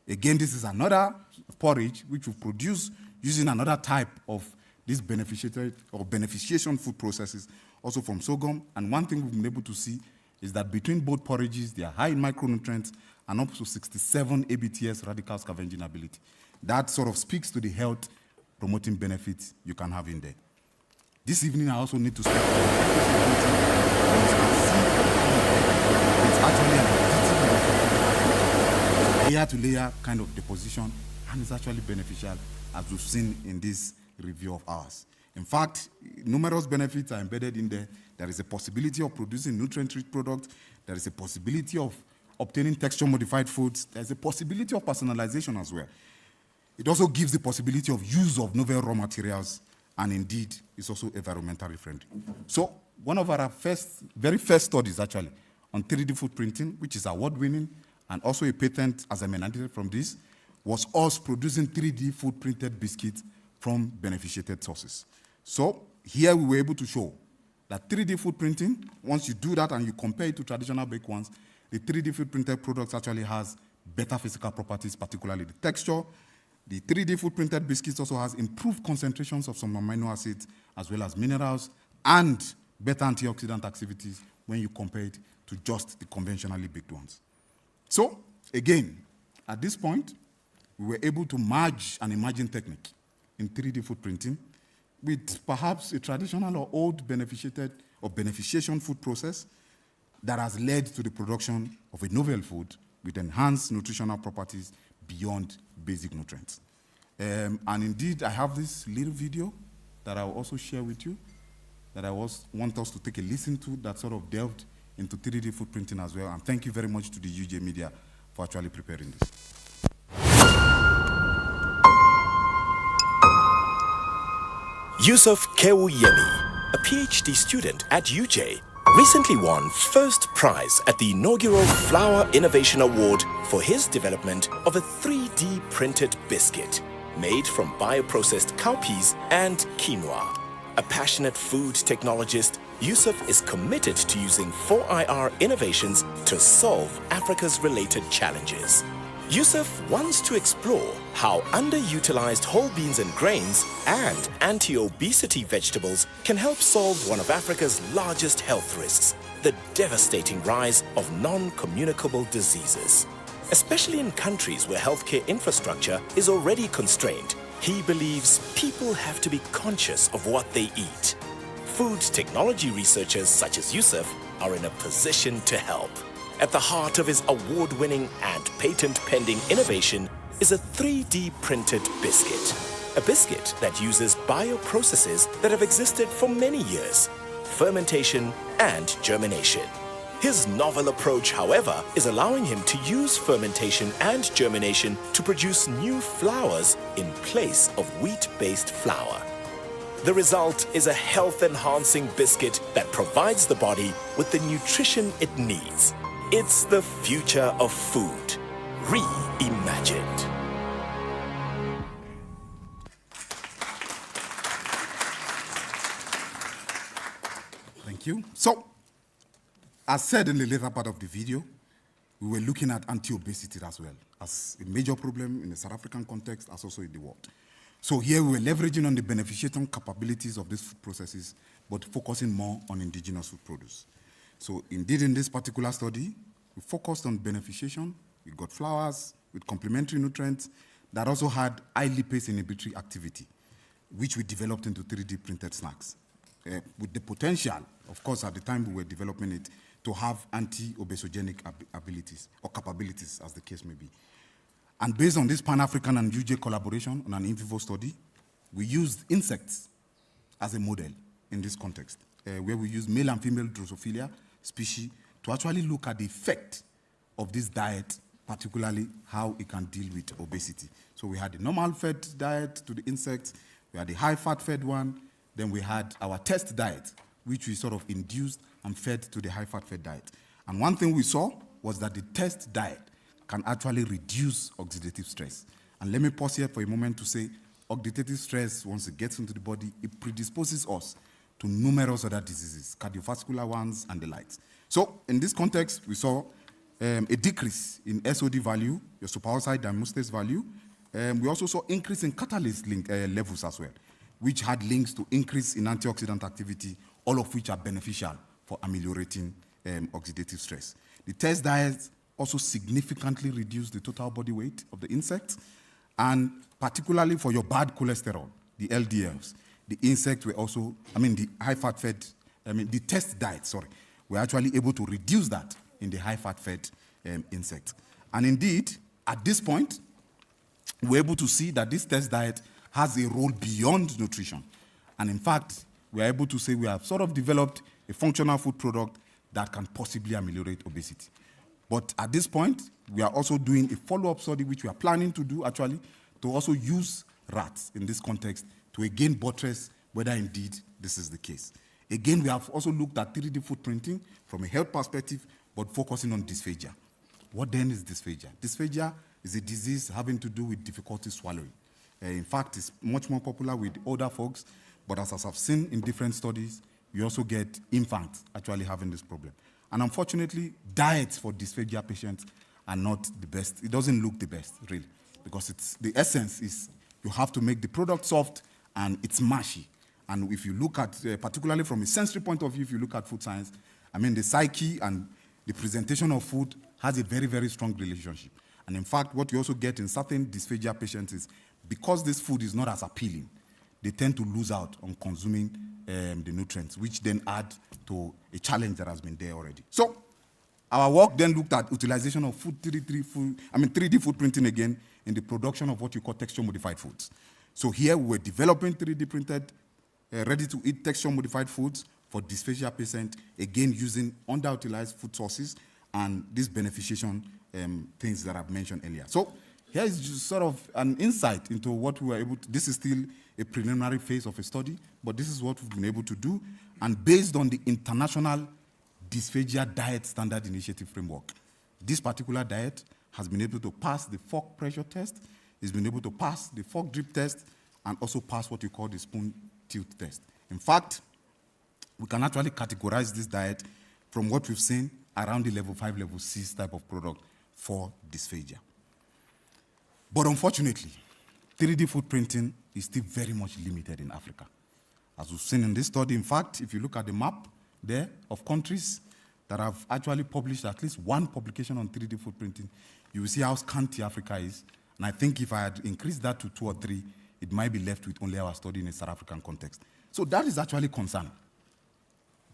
Again, this is another porridge which we produce using another type of these beneficiated or beneficiation food processes, also from sorghum. And one thing we've been able to see is that between both porridges, they are high in micronutrients and up to 67 ABTS radical scavenging ability. That sort of speaks to the health promoting benefits you can have in there. This evening, I also need to speak about it's actually an layer-to-layer kind of deposition, and it's actually beneficial, as we've seen in this review of ours. In fact, numerous benefits are embedded in there. There is a possibility of producing nutrient-rich products. There is a possibility of obtaining texture-modified foods. There's a possibility of personalization as well. It also gives the possibility of use of novel raw materials, and indeed, it's also environmentally friendly. So one of our very first studies, actually, on 3D food printing, which is award-winning, and also a patent, as I emanated from this, was us producing 3D food printed biscuits from beneficiated sources. So here we were able to show that 3D food printing, once you do that and you compare it to traditional baked ones, the 3D food printed products actually has better physical properties, particularly the texture. The 3D food printed biscuits also has improved concentrations of some amino acids as well as minerals and better antioxidant activities when you compare it to just the conventionally baked ones. So again, at this point, we were able to merge an emerging technique in 3D food printing with perhaps a traditional or old beneficiated or beneficiation food process that has led to the production of a novel food with enhanced nutritional properties beyond basic nutrients. And indeed, I have this little video that I will also share with you that I want us to take a listen to that sort of delved into 3D food printing as well. And thank you very much to the UJ Media for actually preparing this. Yusuf Kewuyemi, a PhD student at UJ, recently won first prize at the inaugural Flour Innovation Award for his development of a 3D printed biscuit made from bioprocessed cowpeas and quinoa. A passionate food technologist, Yusuf is committed to using 4IR innovations to solve Africa's related challenges. Yusuf wants to explore how underutilized whole beans and grains and anti-obesity vegetables can help solve one of Africa's largest health risks, the devastating rise of non-communicable diseases. Especially in countries where healthcare infrastructure is already constrained, he believes people have to be conscious of what they eat. Food technology researchers such as Yusuf are in a position to help. At the heart of his award-winning and patent-pending innovation is a 3D printed biscuit. A biscuit that uses bioprocesses that have existed for many years: fermentation and germination. His novel approach, however, is allowing him to use fermentation and germination to produce new flours in place of wheat-based flour. The result is a health-enhancing biscuit that provides the body with the nutrition it needs. It's the future of food, reimagined. Thank you. So, as said in the later part of the video, we were looking at anti-obesity as well as a major problem in the South African context, as also in the world. So here we were leveraging on the beneficiation capabilities of these food processes, but focusing more on indigenous food produce. So indeed, in this particular study, we focused on beneficiation. We got flours with complementary nutrients that also had high lipase inhibitory activity, which we developed into 3D printed snacks. With the potential, of course, at the time we were developing it, to have anti-obesogenic abilities or capabilities, as the case may be. And based on this Pan-African and UJ collaboration on an in vivo study, we used insects as a model in this context, where we used male and female Drosophila species to actually look at the effect of this diet, particularly how it can deal with obesity. So we had the normal fed diet to the insects, we had the high fat fed one, then we had our test diet, which we sort of induced and fed to the high fat fed diet. And one thing we saw was that the test diet can actually reduce oxidative stress. And let me pause here for a moment to say, oxidative stress, once it gets into the body, it predisposes us to numerous other diseases, cardiovascular ones and the likes. So in this context, we saw a decrease in SOD value, your superoxide dimustase value. We also saw increase in catalyst levels as well, which had links to increase in antioxidant activity, all of which are beneficial for ameliorating oxidative stress. The test diet also significantly reduced the total body weight of the insects, and particularly for your bad cholesterol, the LDLs, the insects were also, the high-fat fed, the test diet, we're actually able to reduce that in the high-fat fed insects. And indeed, at this point, we're able to see that this test diet has a role beyond nutrition. And in fact, we're able to say we have sort of developed a functional food product that can possibly ameliorate obesity. But at this point, we are also doing a follow-up study, which we are planning to do actually, to also use rats in this context to again buttress whether indeed this is the case. Again, we have also looked at 3D food printing from a health perspective, but focusing on dysphagia. What then is dysphagia? Dysphagia is a disease having to do with difficulty swallowing. In fact, it's much more popular with older folks, but as I've seen in different studies, you also get infants actually having this problem. And unfortunately, diets for dysphagia patients are not the best. It doesn't look the best, really, because the essence is you have to make the product soft and it's mushy. And if you look at, particularly from a sensory point of view, if you look at food science, the psyche and the presentation of food has a very, very strong relationship. And in fact, what you also get in certain dysphagia patients is because this food is not as appealing, they tend to lose out on consuming the nutrients, which then add to a challenge that has been there already. So our work then looked at utilization of 3D food printing again in the production of what you call texture-modified foods. So here we were developing 3D printed, ready-to-eat texture-modified foods for dysphagia patients, again using underutilized food sources and these beneficiation things that I've mentioned earlier. So here is just sort of an insight into what we were able to, this is still a preliminary phase of a study, but this is what we've been able to do. And based on the International Dysphagia Diet Standard Initiative framework, this particular diet has been able to pass the fork pressure test, it's been able to pass the fork drip test, and also pass what you call the spoon tilt test. In fact, we can actually categorize this diet from what we've seen around the level 5, level 6 type of product for dysphagia. But unfortunately, 3D food printing is still very much limited in Africa. As we've seen in this study, in fact, if you look at the map there of countries that have actually published at least one publication on 3D food printing, you will see how scanty Africa is. And I think if I had increased that to 2 or 3, it might be left with only our study in a South African context. So that is actually concerning.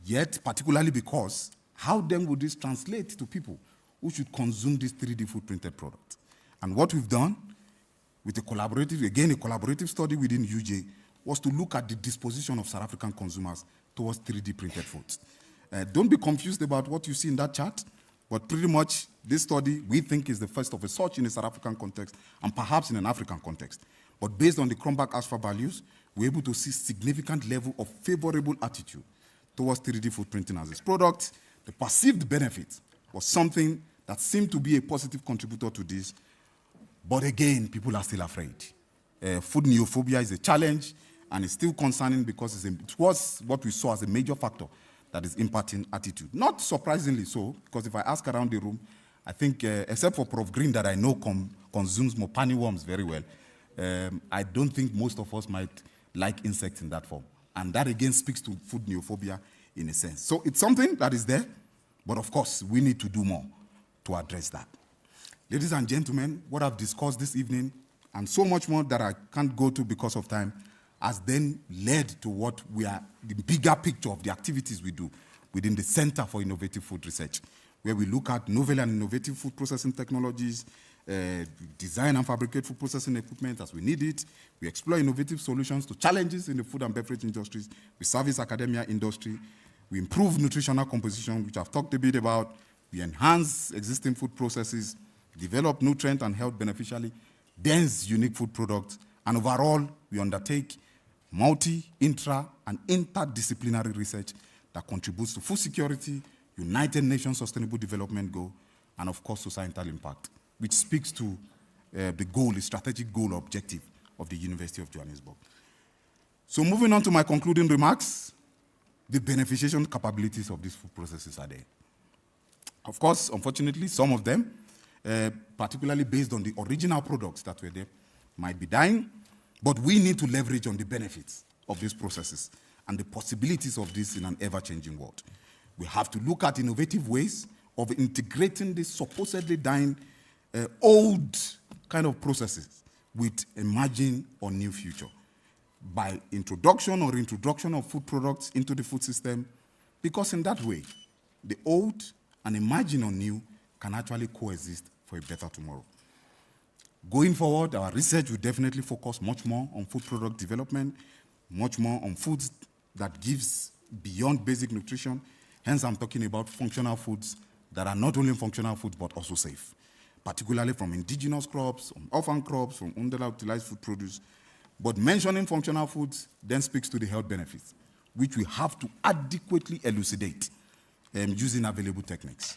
Yet, particularly because how then would this translate to people who should consume this 3D food printed product? And what we've done with a collaborative study within UJ was to look at the disposition of South African consumers towards 3D printed foods. Don't be confused about what you see in that chart, but pretty much this study we think is the first of a such in a South African context and perhaps in an African context. But based on the Cronbach-Asfaw values, we're able to see significant level of favorable attitude towards 3D food printing as its product. The perceived benefit was something that seemed to be a positive contributor to this, but again, people are still afraid. Food neophobia is a challenge, and it's still concerning because it was what we saw as a major factor that is impacting attitude. Not surprisingly so, because if I ask around the room, I think, except for Prof. Green that I know consumes mopani worms very well, I don't think most of us might like insects in that form. And that again speaks to food neophobia in a sense. So it's something that is there, but of course, we need to do more to address that. Ladies and gentlemen, what I've discussed this evening, and so much more that I can't go to because of time, has then led to what we are, the bigger picture of the activities we do within the Center for Innovative Food Research, where we look at novel and innovative food processing technologies, design and fabricate food processing equipment as we need it. We explore innovative solutions to challenges in the food and beverage industries. We service academia industry. We improve nutritional composition, which I've talked a bit about. We enhance existing food processes, develop nutrient and health beneficially dense, unique food products. And overall, we undertake multi, intra, and interdisciplinary research that contributes to food security, United Nations Sustainable Development Goal, and of course, societal impact, which speaks to the goal, the strategic goal or objective of the University of Johannesburg. So moving on to my concluding remarks, the beneficiation capabilities of these food processes are there. Of course, unfortunately, some of them, particularly based on the original products that were there, might be dying, but we need to leverage on the benefits of these processes and the possibilities of this in an ever-changing world. We have to look at innovative ways of integrating these supposedly dying old kind of processes with emerging or new future by introduction or reintroduction of food products into the food system, because in that way, the old and emerging or new can actually coexist for a better tomorrow. Going forward, our research will definitely focus much more on food product development, much more on foods that gives beyond basic nutrition. Hence, I'm talking about functional foods that are not only functional foods, but also safe, particularly from indigenous crops, from orphan crops, from underutilized food produce. But mentioning functional foods then speaks to the health benefits, which we have to adequately elucidate using available techniques.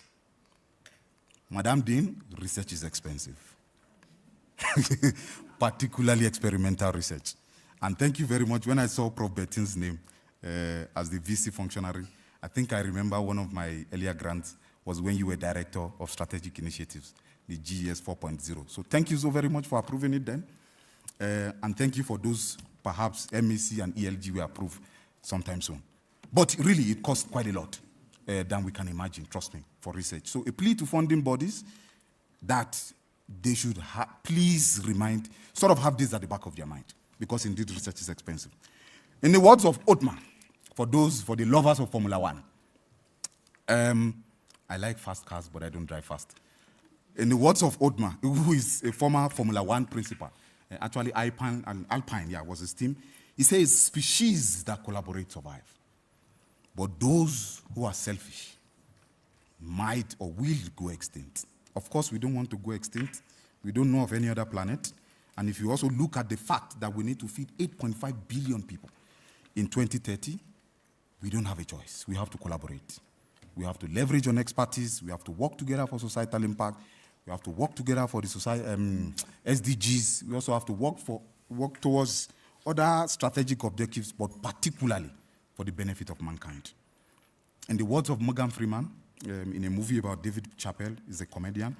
Madam Dean, research is expensive, particularly experimental research. And thank you very much. When I saw Prof. Bettin's name as the VC functionary, I think I remember one of my earlier grants was when you were Director of Strategic Initiatives, the GES 4.0. So thank you so very much for approving it then. And thank you for those, perhaps MEC and ELG will approve sometime soon. But really, it costs quite a lot than we can imagine, trust me, for research. So a plea to funding bodies that they should please sort of have this at the back of their mind, because indeed research is expensive. In the words of Otmar, for the lovers of Formula One, I like fast cars, but I don't drive fast. In the words of Otmar, who is a former Formula One principal, actually Alpine was his team, he says species that collaborate survive. But those who are selfish might or will go extinct. Of course, we don't want to go extinct. We don't know of any other planet. And if you also look at the fact that we need to feed 8.5 billion people in 2030, we don't have a choice. We have to collaborate. We have to leverage on expertise. We have to work together for societal impact. We have to work together for the SDGs. We also have to work towards other strategic objectives, but particularly for the benefit of mankind. In the words of Morgan Freeman, in a movie about David Chappelle, he's a comedian,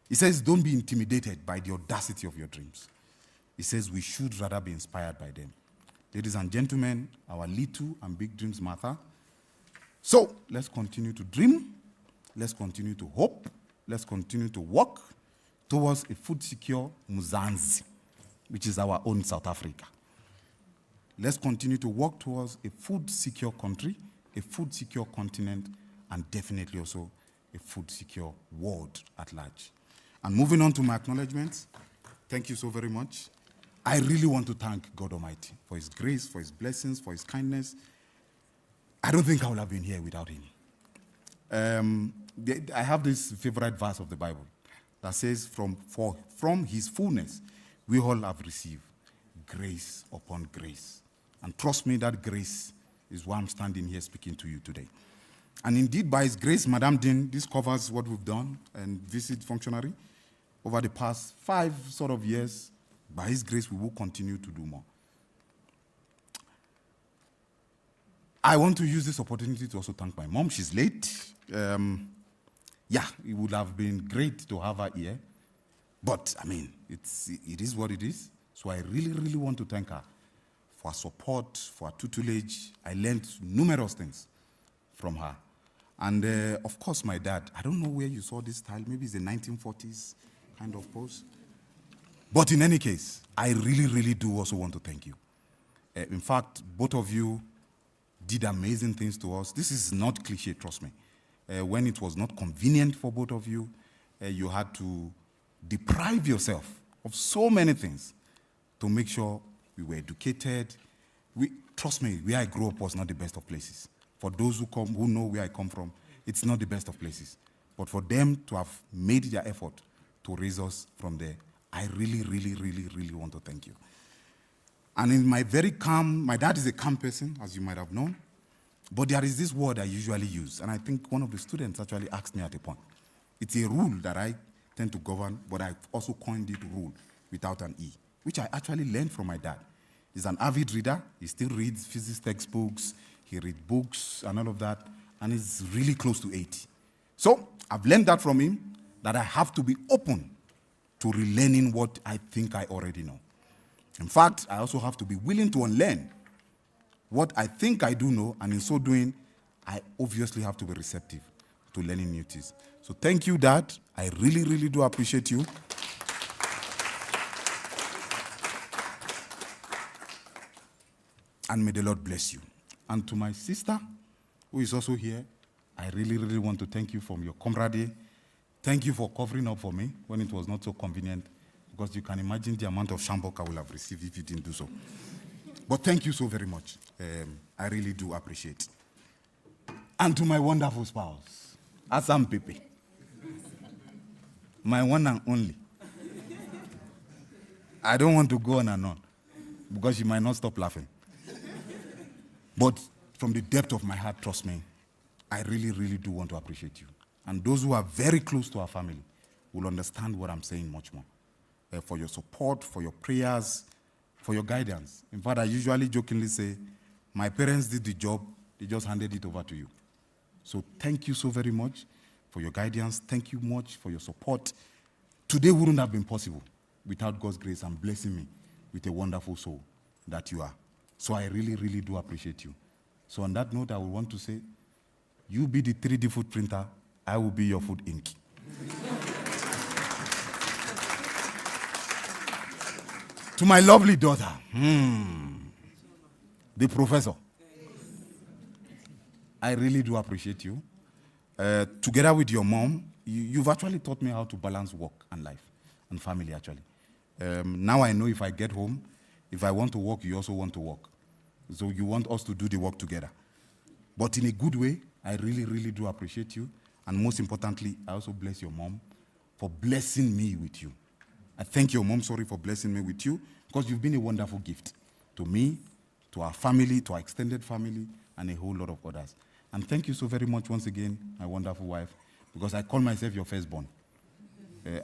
He says, don't be intimidated by the audacity of your dreams. He says we should rather be inspired by them. Ladies and gentlemen, our little and big dreams matter. So let's continue to dream. Let's continue to hope. Let's continue to work towards a food-secure Mzansi, which is our own South Africa. Let's continue to work towards a food-secure country, a food-secure continent, and definitely also a food-secure world at large. And moving on to my acknowledgements, thank you so very much. I really want to thank God Almighty for His grace, for His blessings, for His kindness. I don't think I would have been here without Him. I have this favorite verse of the Bible that says, from His fullness, we all have received grace upon grace. And trust me, that grace is why I'm standing here speaking to you today. And indeed, by His grace, Madam Dean, this covers what we've done and visit functionary over the past 5 sort of years. By His grace, we will continue to do more. I want to use this opportunity to also thank my mom. She's late. Yeah, it would have been great to have her here. But, I mean, it is what it is. So I really, really want to thank her for her support, for her tutelage. I learned numerous things from her. And, of course, my dad. I don't know where you saw this style. Maybe it's the 1940s kind of pose. But in any case, I really, really do also want to thank you. In fact, both of you did amazing things to us. This is not cliche, trust me. When it was not convenient for both of you, you had to deprive yourself of so many things to make sure we were educated. Trust me, where I grew up was not the best of places. For those who know where I come from, it's not the best of places. But for them to have made their effort to raise us from there, I really, really, really, really want to thank you. And in my very calm, my dad is a calm person, as you might have known, but there is this word I usually use, and I think one of the students actually asked me at a point. It's a rule that I tend to govern, but I also coined it rule without an E, which I actually learned from my dad. He's an avid reader. He still reads physics textbooks. He reads books and all of that, and he's really close to 80. So I've learned that from him, that I have to be open to relearning what I think I already know. In fact, I also have to be willing to unlearn what I think I do know, and in so doing, I obviously have to be receptive to learning new things. So thank you, Dad. I really, really do appreciate you. And may the Lord bless you. And to my sister, who is also here, I really, really want to thank you for your camaraderie. Thank you for covering up for me when it was not so convenient, because you can imagine the amount of shambok I will have received if you didn't do so. But thank you so very much. I really do appreciate. And to my wonderful spouse, Asam Pepe, my one and only. I don't want to go on and on, because you might not stop laughing. But from the depth of my heart, trust me, I really, really do want to appreciate you. And those who are very close to our family will understand what I'm saying much more. For your support, for your prayers, for your guidance. In fact, I usually jokingly say, my parents did the job, they just handed it over to you. So thank you so very much for your guidance. Thank you much for your support. Today wouldn't have been possible without God's grace and blessing me with a wonderful soul that you are. So I really, really do appreciate you. So on that note, I would want to say, you be the 3D food printer, I will be your food ink. To my lovely daughter, the professor, I really do appreciate you. Together with your mom, you've actually taught me how to balance work and life and family, actually. Now I know if I get home, if I want to work, you also want to work. So you want us to do the work together. But in a good way, I really, really do appreciate you. And most importantly, I also bless your mom for blessing me with you. I thank your mom, for blessing me with you, because you've been a wonderful gift to me, to our family, to our extended family, and a whole lot of others. And thank you so very much once again, my wonderful wife, because I call myself your firstborn.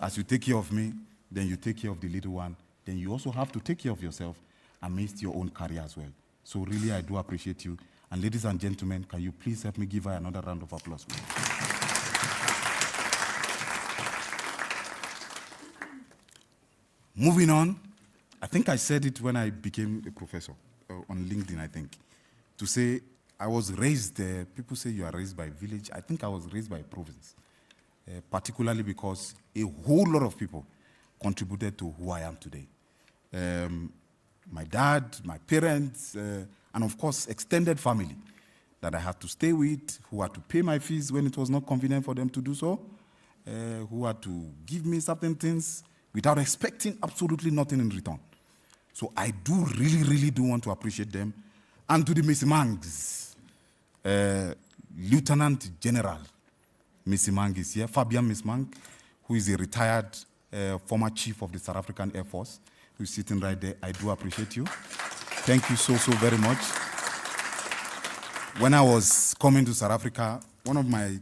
As you take care of me, then you take care of the little one, then you also have to take care of yourself amidst your own career as well. So really, I do appreciate you. And ladies and gentlemen, can you please help me give her another round of applause? Moving on, I think I said it when I became a professor on LinkedIn, I think, to say I was raised, people say you are raised by village. I think I was raised by province, particularly because a whole lot of people contributed to who I am today. My dad, my parents, and of course, extended family that I had to stay with, who had to pay my fees when it was not convenient for them to do so, who had to give me certain things without expecting absolutely nothing in return. So I do really do want to appreciate them. And to the Miss Mangs, Lieutenant General Miss Mang is here, Fabian Miss Mang, who is a retired former chief of the South African Air Force, who's sitting right there. I do appreciate you. Thank you so very much. When I was coming to South Africa, one of my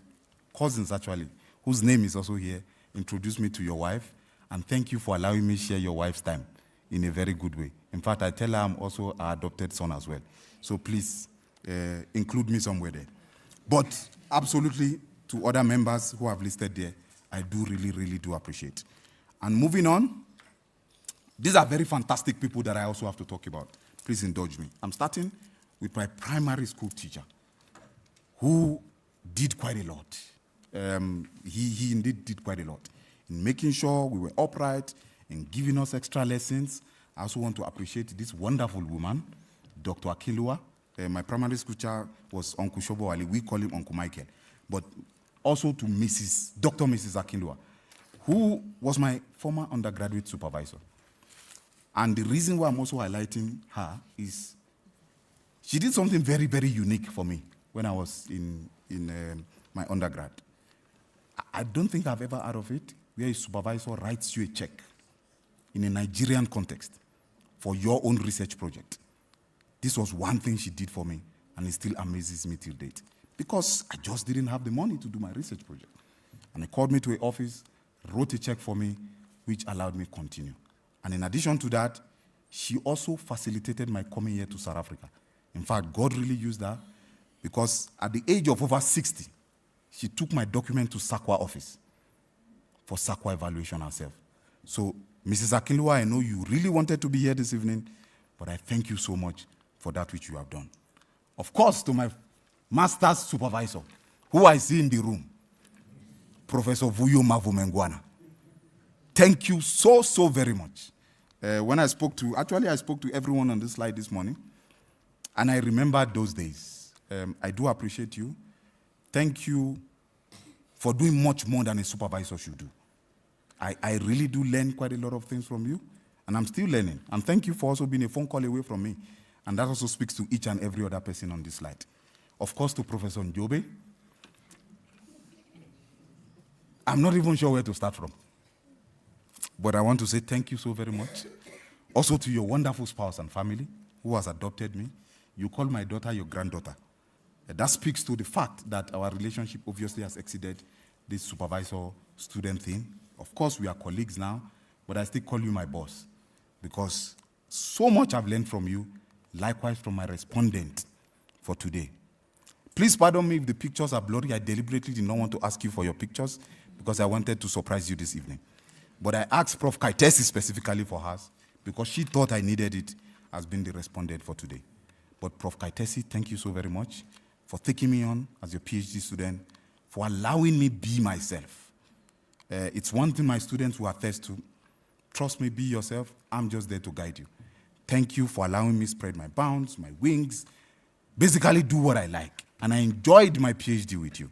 cousins actually, whose name is also here, introduced me to your wife, and thank you for allowing me share your wife's time in a very good way. In fact, I tell her I'm also her adopted son as well. So please include me somewhere there. But absolutely, to other members who have listed there, I do really do appreciate. And moving on, these are very fantastic people that I also have to talk about. Please indulge me. I'm starting with my primary school teacher, who did quite a lot. He indeed did quite a lot in making sure we were upright, in giving us extra lessons. I also want to appreciate this wonderful woman, Dr. Akinlua. My primary school teacher was Uncle Shobowale. We call him Uncle Michael. But also to Dr. Mrs. Akinlua, who was my former undergraduate supervisor. And the reason why I'm also highlighting her is she did something very unique for me when I was in my undergrad. I don't think I've ever heard of it, where a supervisor writes you a check in a Nigerian context for your own research project. This was one thing she did for me, and it still amazes me till date, because I just didn't have the money to do my research project. And he called me to her office, wrote a check for me, which allowed me to continue. And in addition to that, she also facilitated my coming here to South Africa. In fact, God really used her, because at the age of over 60, she took my document to SACWA office for SACWA evaluation herself. So, Mrs. Akinlua, I know you really wanted to be here this evening, but I thank you so much for that which you have done. Of course, to my master's supervisor, who I see in the room, Professor Vuyo Mavumengwana. Thank you so very much. When I spoke to everyone on this slide this morning, and I remember those days. I do appreciate you. Thank you for doing much more than a supervisor should do. I really do learn quite a lot of things from you, and I'm still learning. And thank you for also being a phone call away from me. And that also speaks to each and every other person on this slide. Of course, to Professor Njobe. I'm not even sure where to start from. But I want to say thank you so very much. Also to your wonderful spouse and family who has adopted me. You call my daughter your granddaughter. That speaks to the fact that our relationship obviously has exceeded this supervisor-student thing. Of course, we are colleagues now, but I still call you my boss, because so much I've learned from you, likewise from my respondent for today. Please pardon me if the pictures are blurry. I deliberately did not want to ask you for your pictures, because I wanted to surprise you this evening. But I asked Prof. Kaitesi specifically for hers, because she thought I needed it as being the respondent for today. But Prof. Kaitesi, thank you so very much for taking me on as your PhD student, for allowing me be myself. It's one thing my students will attest to. Trust me, be yourself. I'm just there to guide you. Thank you for allowing me spread my bounds, my wings, basically do what I like. And I enjoyed my PhD with you.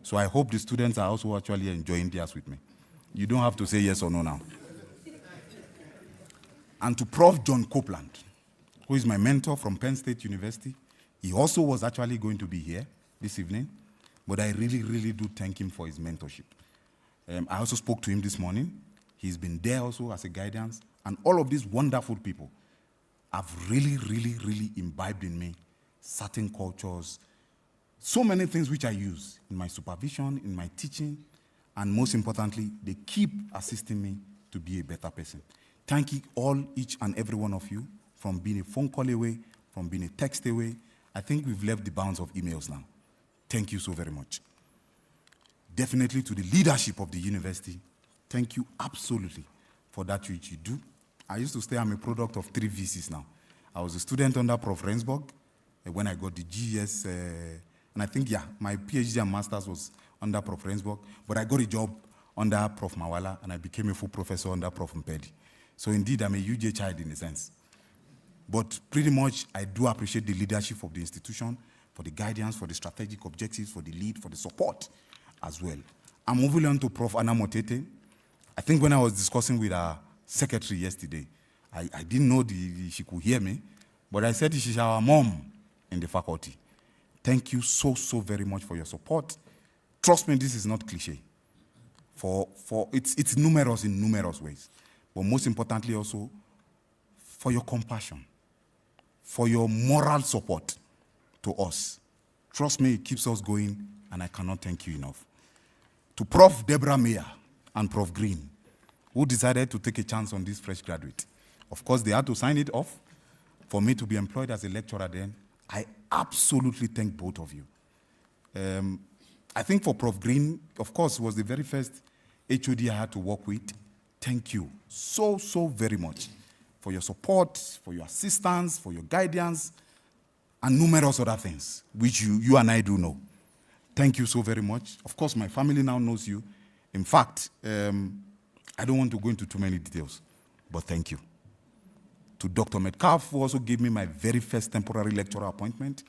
So I hope the students are also actually enjoying theirs with me. You don't have to say yes or no now. And to Prof. John Copeland, who is my mentor from Penn State University. He also was actually going to be here this evening, but I really do thank him for his mentorship. I also spoke to him this morning. He's been there also as a guidance, and all of these wonderful people have really imbibed in me certain cultures, so many things which I use in my supervision, in my teaching, and most importantly, they keep assisting me to be a better person. Thank you all, each and every one of you, from being a phone call away, from being a text away. I think we've left the bounds of emails now. Thank you so very much. Definitely to the leadership of the university, thank you absolutely for that which you do I used to say I'm a product of 3 VCs now. I was a student under Prof. Rensburg when I got the GES, and I think, my PhD and master's was under Prof. Rensburg, but I got a job under Prof. Mawala, and I became a full professor under Prof. Mpedi. So indeed, I'm a UJ child in a sense. But pretty much, I do appreciate the leadership of the institution, for the guidance, for the strategic objectives, for the lead, for the support as well. I'm moving on to Prof. Anna Motete. I think when I was discussing with our secretary yesterday, I didn't know she could hear me, but I said she's our mom in the faculty. Thank you so very much for your support. Trust me, this is not cliche. It's numerous in numerous ways. But most importantly also, for your compassion, for your moral support to us. Trust me, it keeps us going, and I cannot thank you enough. To Prof. Deborah Mayer and Prof. Green, who decided to take a chance on this fresh graduate. Of course, they had to sign it off for me to be employed as a lecturer then. I absolutely thank both of you. I think for Prof. Green, of course, was the very first HOD I had to work with. Thank you so very much for your support, for your assistance, for your guidance, and numerous other things, which you and I do know. Thank you so very much. Of course, my family now knows you. In fact, I don't want to go into too many details, but thank you. To Dr. Metcalf, who also gave me my very first temporary lecturer appointment.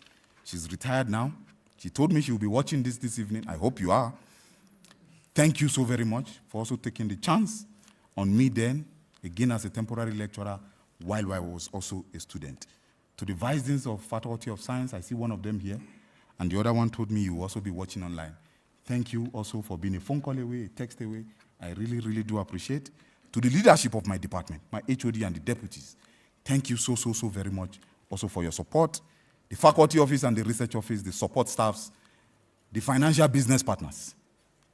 She's retired now. She told me she will be watching this evening. I hope you are. Thank you so very much for also taking the chance on me then, again as a temporary lecturer, while I was also a student. To the Vice Deans of Faculty of Science, I see one of them here, and the other one told me you will also be watching online. Thank you also for being a phone call away, a text away. I really do appreciate. To the leadership of my department, my HOD and the deputies, thank you so very much also for your support. The faculty office and the research office, the support staffs, the financial business partners,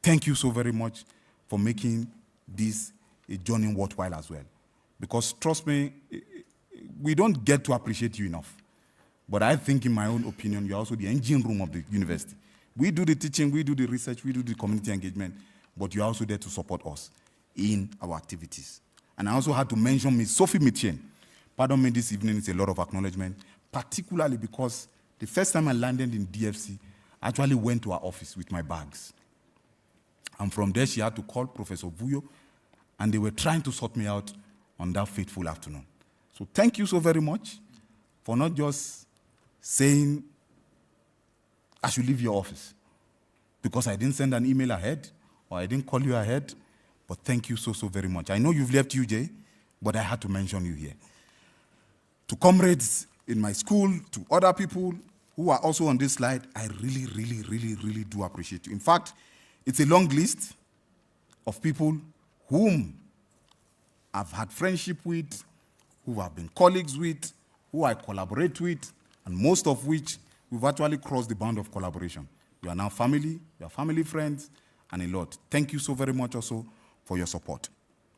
thank you so very much for making this a journey worthwhile as well. Because trust me, we don't get to appreciate you enough. But I think, in my own opinion, you're also the engine room of the university. We do the teaching, we do the research, we do the community engagement, but you're also there to support us in our activities. And I also had to mention Ms. Sophie Mitien. Pardon me, this evening is a lot of acknowledgement, particularly because the first time I landed in DFC, I actually went to her office with my bags. And from there, she had to call Professor Vuyo, and they were trying to sort me out on that fateful afternoon. So thank you so very much for not just saying I should leave your office because I didn't send an email ahead or I didn't call you ahead, but thank you so very much. I know you've left UJ, but I had to mention you here. To comrades in my school, to other people who are also on this slide, I really do appreciate you. In fact, it's a long list of people whom I've had friendship with, who I've been colleagues with, who I collaborate with, and most of which we've actually crossed the bound of collaboration. You are now family, you are family friends, and a lot. Thank you so very much also for your support.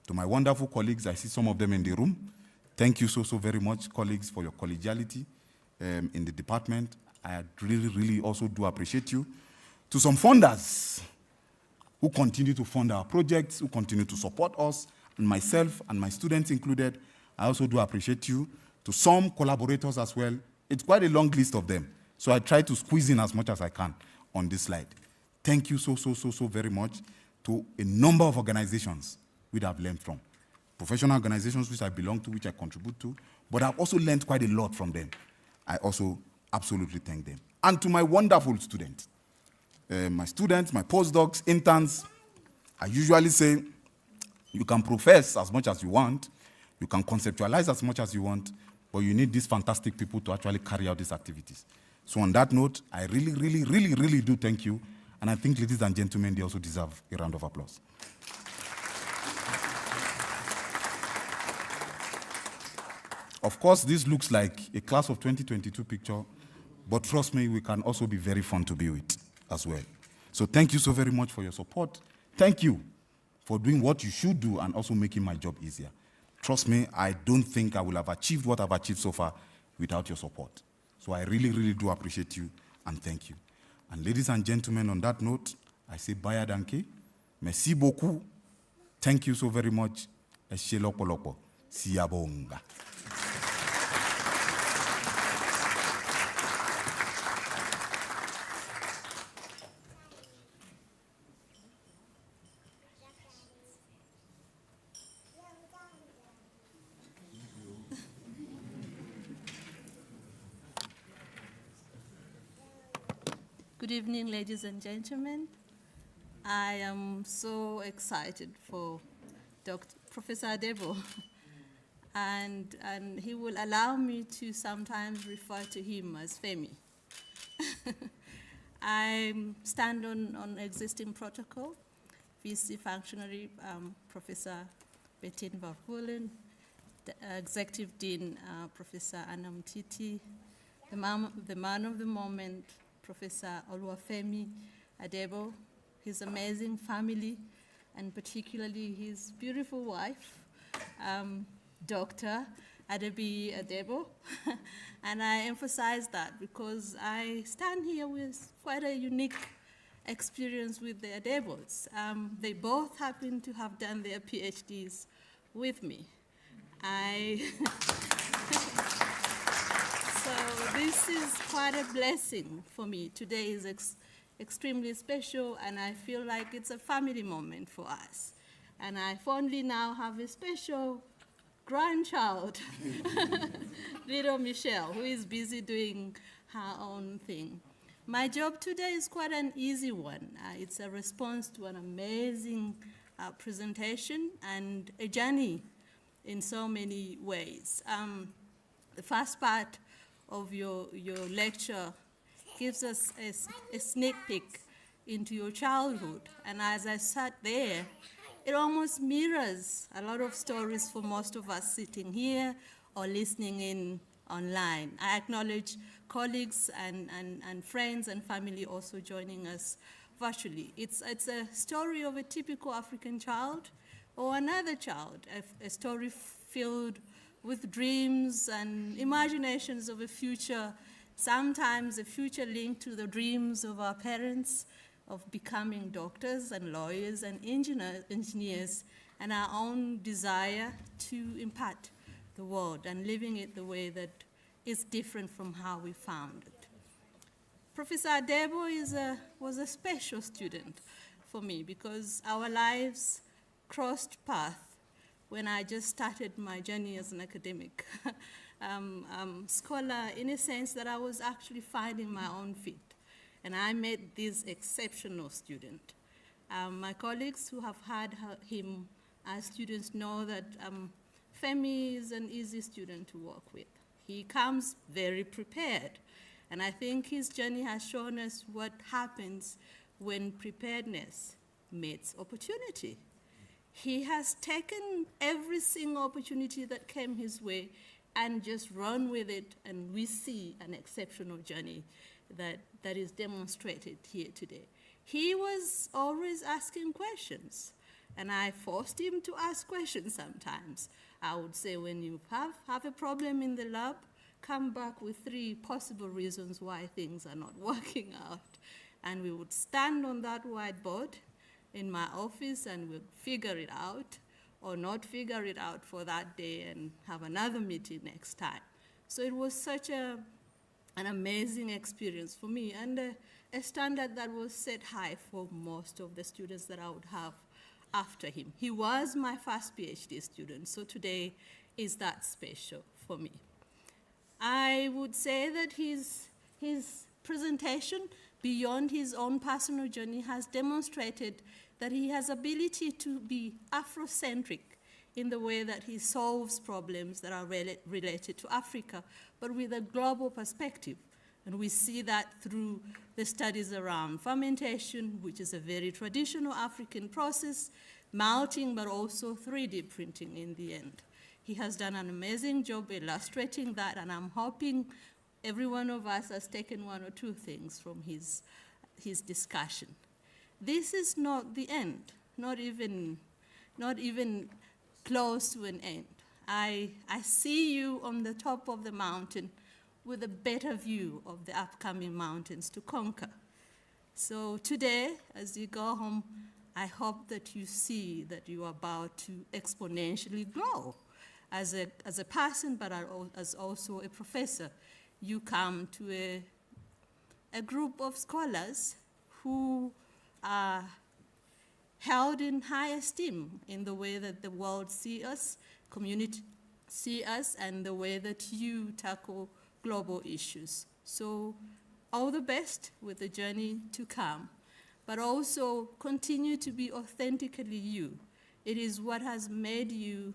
To my wonderful colleagues, I see some of them in the room. Thank you so very much, colleagues, for your collegiality in the department. I really also do appreciate you. To some funders who continue to fund our projects, who continue to support us, and myself and my students included, I also do appreciate you. To some collaborators as well, it's quite a long list of them, so I try to squeeze in as much as I can on this slide. Thank you so very much to a number of organizations which I've learned from. Professional organizations which I belong to, which I contribute to, but I've also learned quite a lot from them. I also absolutely thank them. And to my wonderful students, my postdocs, interns, I usually say, you can profess as much as you want, you can conceptualize as much as you want, but you need these fantastic people to actually carry out these activities. So on that note, I really do thank you, and I think, ladies and gentlemen, they also deserve a round of applause. Of course, this looks like a class of 2022 picture, but trust me, we can also be very fun to be with as well. So thank you so very much for your support. Thank you for doing what you should do and also making my job easier. Trust me, I don't think I will have achieved what I've achieved so far without your support. So I really do appreciate you, and thank you. And ladies and gentlemen, on that note, I say bye danke, merci beaucoup, thank you so very much, eshe lopo lopo. Siyabonga. Good evening, ladies and gentlemen. I am so excited for Professor Adebo, and he will allow me to sometimes refer to him as Femi. I stand on existing protocol, VC functionary, Professor Bettin Verhoeven, the Executive Dean, Professor Anna Mtiti, the man of the moment, Professor Oluwafemi Adebo, his amazing family, and particularly his beautiful wife, Dr. Adebo. And I emphasize that because I stand here with quite a unique experience with the Adebos. They both happen to have done their PhDs with me. So this is quite a blessing for me. Today is extremely special, and I feel like it's a family moment for us. And I fondly now have a special grandchild, little Michelle, who is busy doing her own thing. My job today is quite an easy one. It's a response to an amazing presentation and a journey in so many ways. The first part of your lecture gives us a sneak peek into your childhood. And as I sat there, it almost mirrors a lot of stories for most of us sitting here or listening in online. I acknowledge colleagues and friends and family also joining us virtually. It's a story of a typical African child or another child, a story filled with dreams and imaginations of a future, sometimes a future linked to the dreams of our parents of becoming doctors and lawyers and engineers, and our own desire to impact the world and living it the way that is different from how we found it. Professor Adebo was a special student for me because our lives crossed paths when I just started my journey as an academic scholar, in a sense that I was actually finding my own feet. And I met this exceptional student. My colleagues who have had him as students know that Femi is an easy student to work with. He comes very prepared. And I think his journey has shown us what happens when preparedness meets opportunity. He has taken every single opportunity that came his way and just run with it, and we see an exceptional journey that is demonstrated here today. He was always asking questions, and I forced him to ask questions sometimes. I would say, when you have a problem in the lab, come back with 3 possible reasons why things are not working out. And we would stand on that whiteboard in my office and we'll figure it out or not figure it out for that day and have another meeting next time. So it was such an amazing experience for me, and a standard that was set high for most of the students that I would have after him. He was my first PhD student, so today is that special for me. I would say that his presentation, beyond his own personal journey, has demonstrated that he has ability to be Afrocentric in the way that he solves problems that are related to Africa, but with a global perspective. And we see that through the studies around fermentation, which is a very traditional African process, melting, but also 3D printing in the end. He has done an amazing job illustrating that, and I'm hoping every one of us has taken 1 or 2 things from his discussion. This is not the end, not even close to an end. I see you on the top of the mountain with a better view of the upcoming mountains to conquer. So today, as you go home, I hope that you see that you are about to exponentially grow as a person, but as also a professor. You come to a group of scholars who are held in high esteem in the way that the world see us, community see us, and the way that you tackle global issues. So all the best with the journey to come, but also continue to be authentically you. It is what has made you,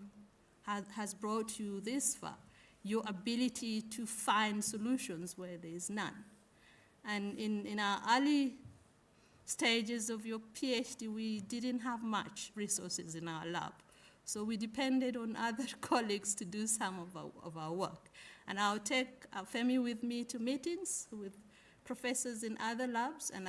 has brought you this far, your ability to find solutions where there is none. And in our early stages of your PhD, we didn't have much resources in our lab. So we depended on other colleagues to do some of our work. And I'll take Femi with me to meetings with professors in other labs, and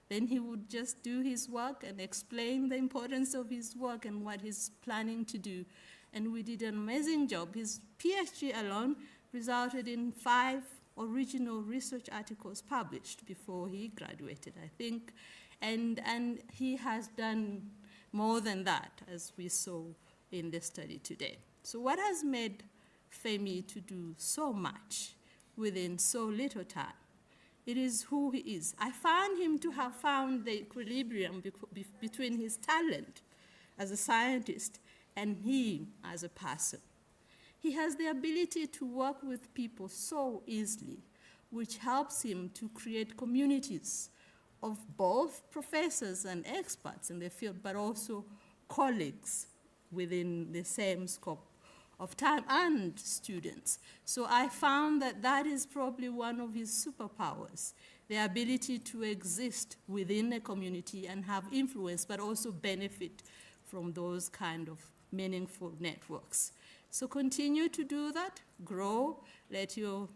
then he would just do his work and explain the importance of his work and what he's planning to do. And we did an amazing job. His PhD alone resulted in 5 original research articles published before he graduated, I think. And he has done more than that, as we saw in the study today. So what has made Femi to do so much within so little time? It is who he is. I found him to have found the equilibrium between his talent as a scientist and him as a person. He has the ability to work with people so easily, which helps him to create communities of both professors and experts in the field, but also colleagues within the same scope of time and students. So I found that that is probably one of his superpowers, the ability to exist within a community and have influence, but also benefit from those kind of meaningful networks. So continue to do that, grow, let your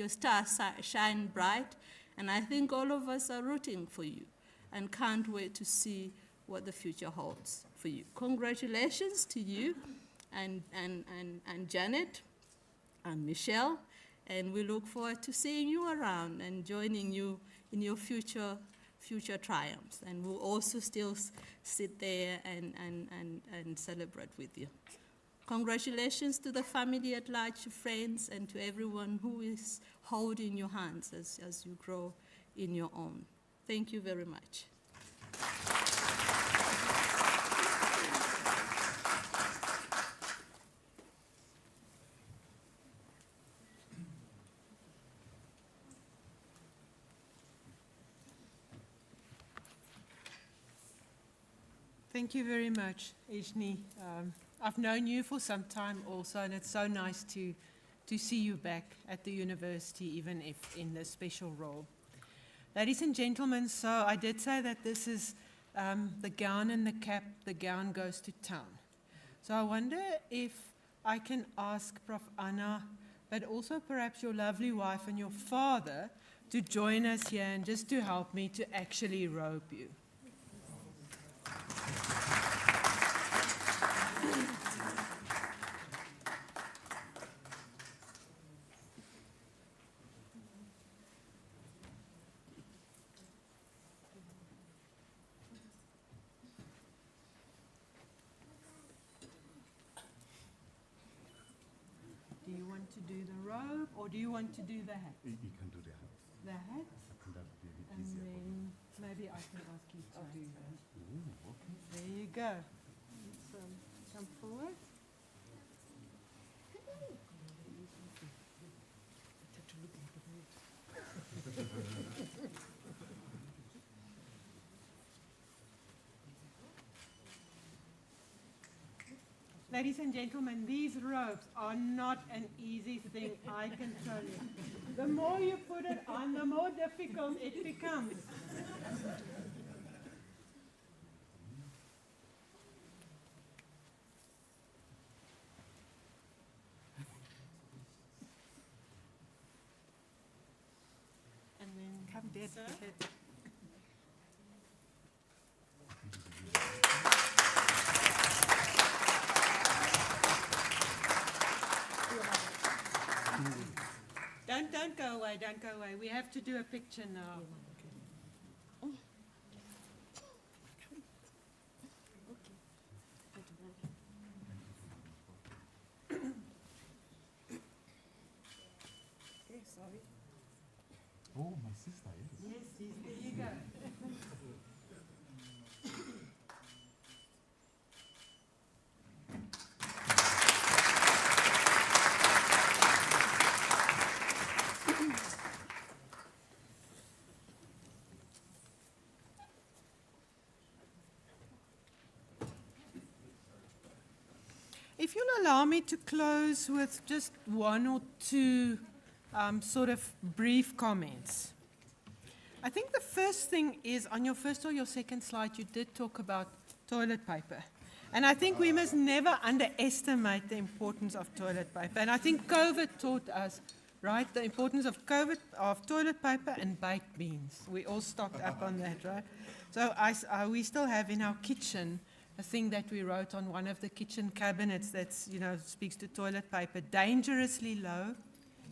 star shine bright, and I think all of us are rooting for you and can't wait to see what the future holds for you. Congratulations to you and Janet and Michelle, and we look forward to seeing you around and joining you in your future triumphs, and we'll also still sit there and celebrate with you. Congratulations to the family at large, to friends, and to everyone who is holding your hands as you grow in your own. Thank you very much. Thank you very much, Ishni. I've known you for some time also, and it's so nice to see you back at the university, even if in this special role. Ladies and gentlemen, so I did say that this is the gown and the cap. The gown goes to town. So I wonder if I can ask Prof. Anna, but also perhaps your lovely wife and your father, to join us here and just to help me to actually robe you. Do you want to do the robe, or do you want to do the hat? You can do the hat. The hat? And that would be a bit And easier. then maybe I can ask you to do that. Ooh, okay. There you go. So, come forward. Ladies and gentlemen, these robes are not an easy thing, I can tell you. The more you put it on, the more difficult it becomes. And then come there, sir. Don't go away, don't go away. We have to do a picture now. Oh, my sister, yes. Yes, there you go. If you'll allow me to close with just one or two sort of brief comments. I think the first thing is, on your first or your second slide, you did talk about toilet paper. And I think we must never underestimate the importance of toilet paper. And I think COVID taught us, right, the importance of toilet paper and baked beans. We all stocked up on that, right? So we still have in our kitchen a thing that we wrote on one of the kitchen cabinets that's, speaks to toilet paper: dangerously low,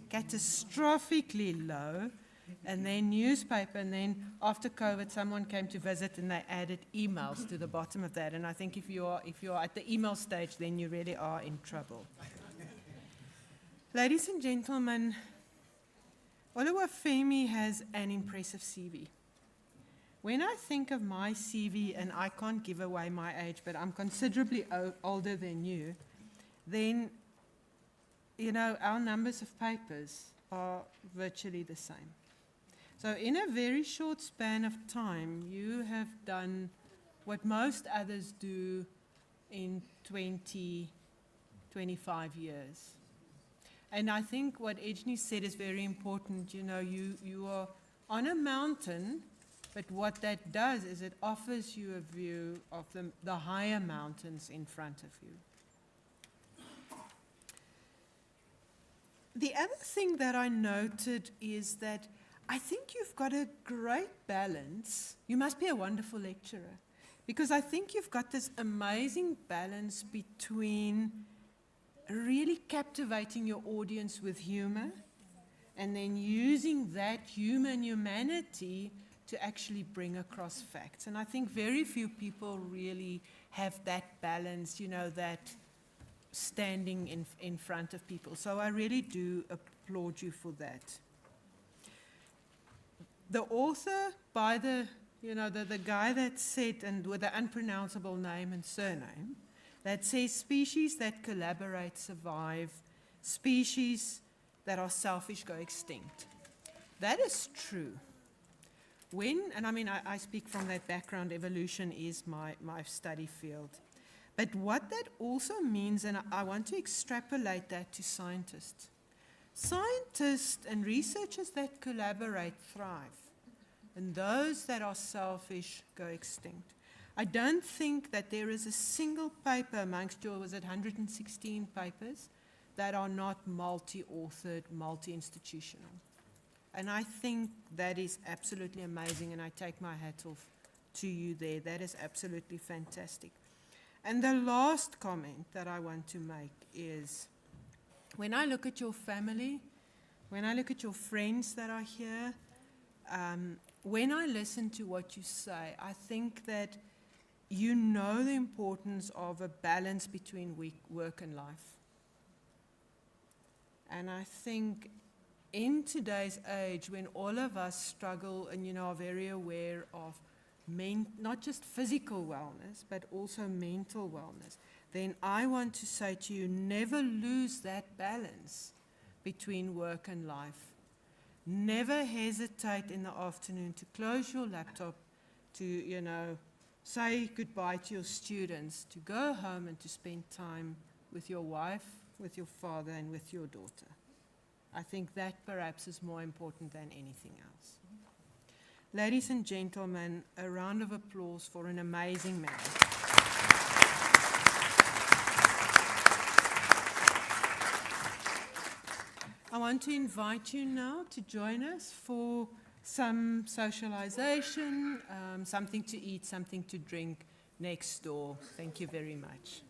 catastrophically low, and then newspaper. And then after COVID, someone came to visit and they added emails to the bottom of that. And I think if you're at the email stage, then you really are in trouble. Ladies and gentlemen, Oluwafemi has an impressive CV. When I think of my CV, and I can't give away my age, but I'm considerably older than you, then, our numbers of papers are virtually the same. So in a very short span of time, you have done what most others do in 20, 25 years. And I think what Ejni said is very important. You are on a mountain, but what that does is it offers you a view of the higher mountains in front of you. The other thing that I noted is that I think you've got a great balance. You must be a wonderful lecturer, because I think you've got this amazing balance between really captivating your audience with humor and then using that humanity to actually bring across facts. And I think very few people really have that balance, that standing in front of people. So I really do applaud you for that. The author, by the guy that said, and with the unpronounceable name and surname, that says species that collaborate survive, species that are selfish go extinct. That is true. I speak from that background, evolution is my study field. But what that also means, and I want to extrapolate that to scientists. Scientists and researchers that collaborate thrive, and those that are selfish go extinct. I don't think that there is a single paper amongst your, 116 papers, that are not multi-authored, multi-institutional. And I think that is absolutely amazing, and I take my hat off to you there. That is absolutely fantastic. And the last comment that I want to make is, when I look at your family, when I look at your friends that are here, when I listen to what you say, I think that you know the importance of a balance between work and life. And I think in today's age, when all of us struggle and are very aware of not just physical wellness, but also mental wellness, then I want to say to you, never lose that balance between work and life. Never hesitate in the afternoon to close your laptop, to, say goodbye to your students, to go home and to spend time with your wife, with your father, and with your daughter. I think that perhaps is more important than anything else. Ladies and gentlemen, a round of applause for an amazing man. I want to invite you now to join us for some socialization, something to eat, something to drink next door. Thank you very much.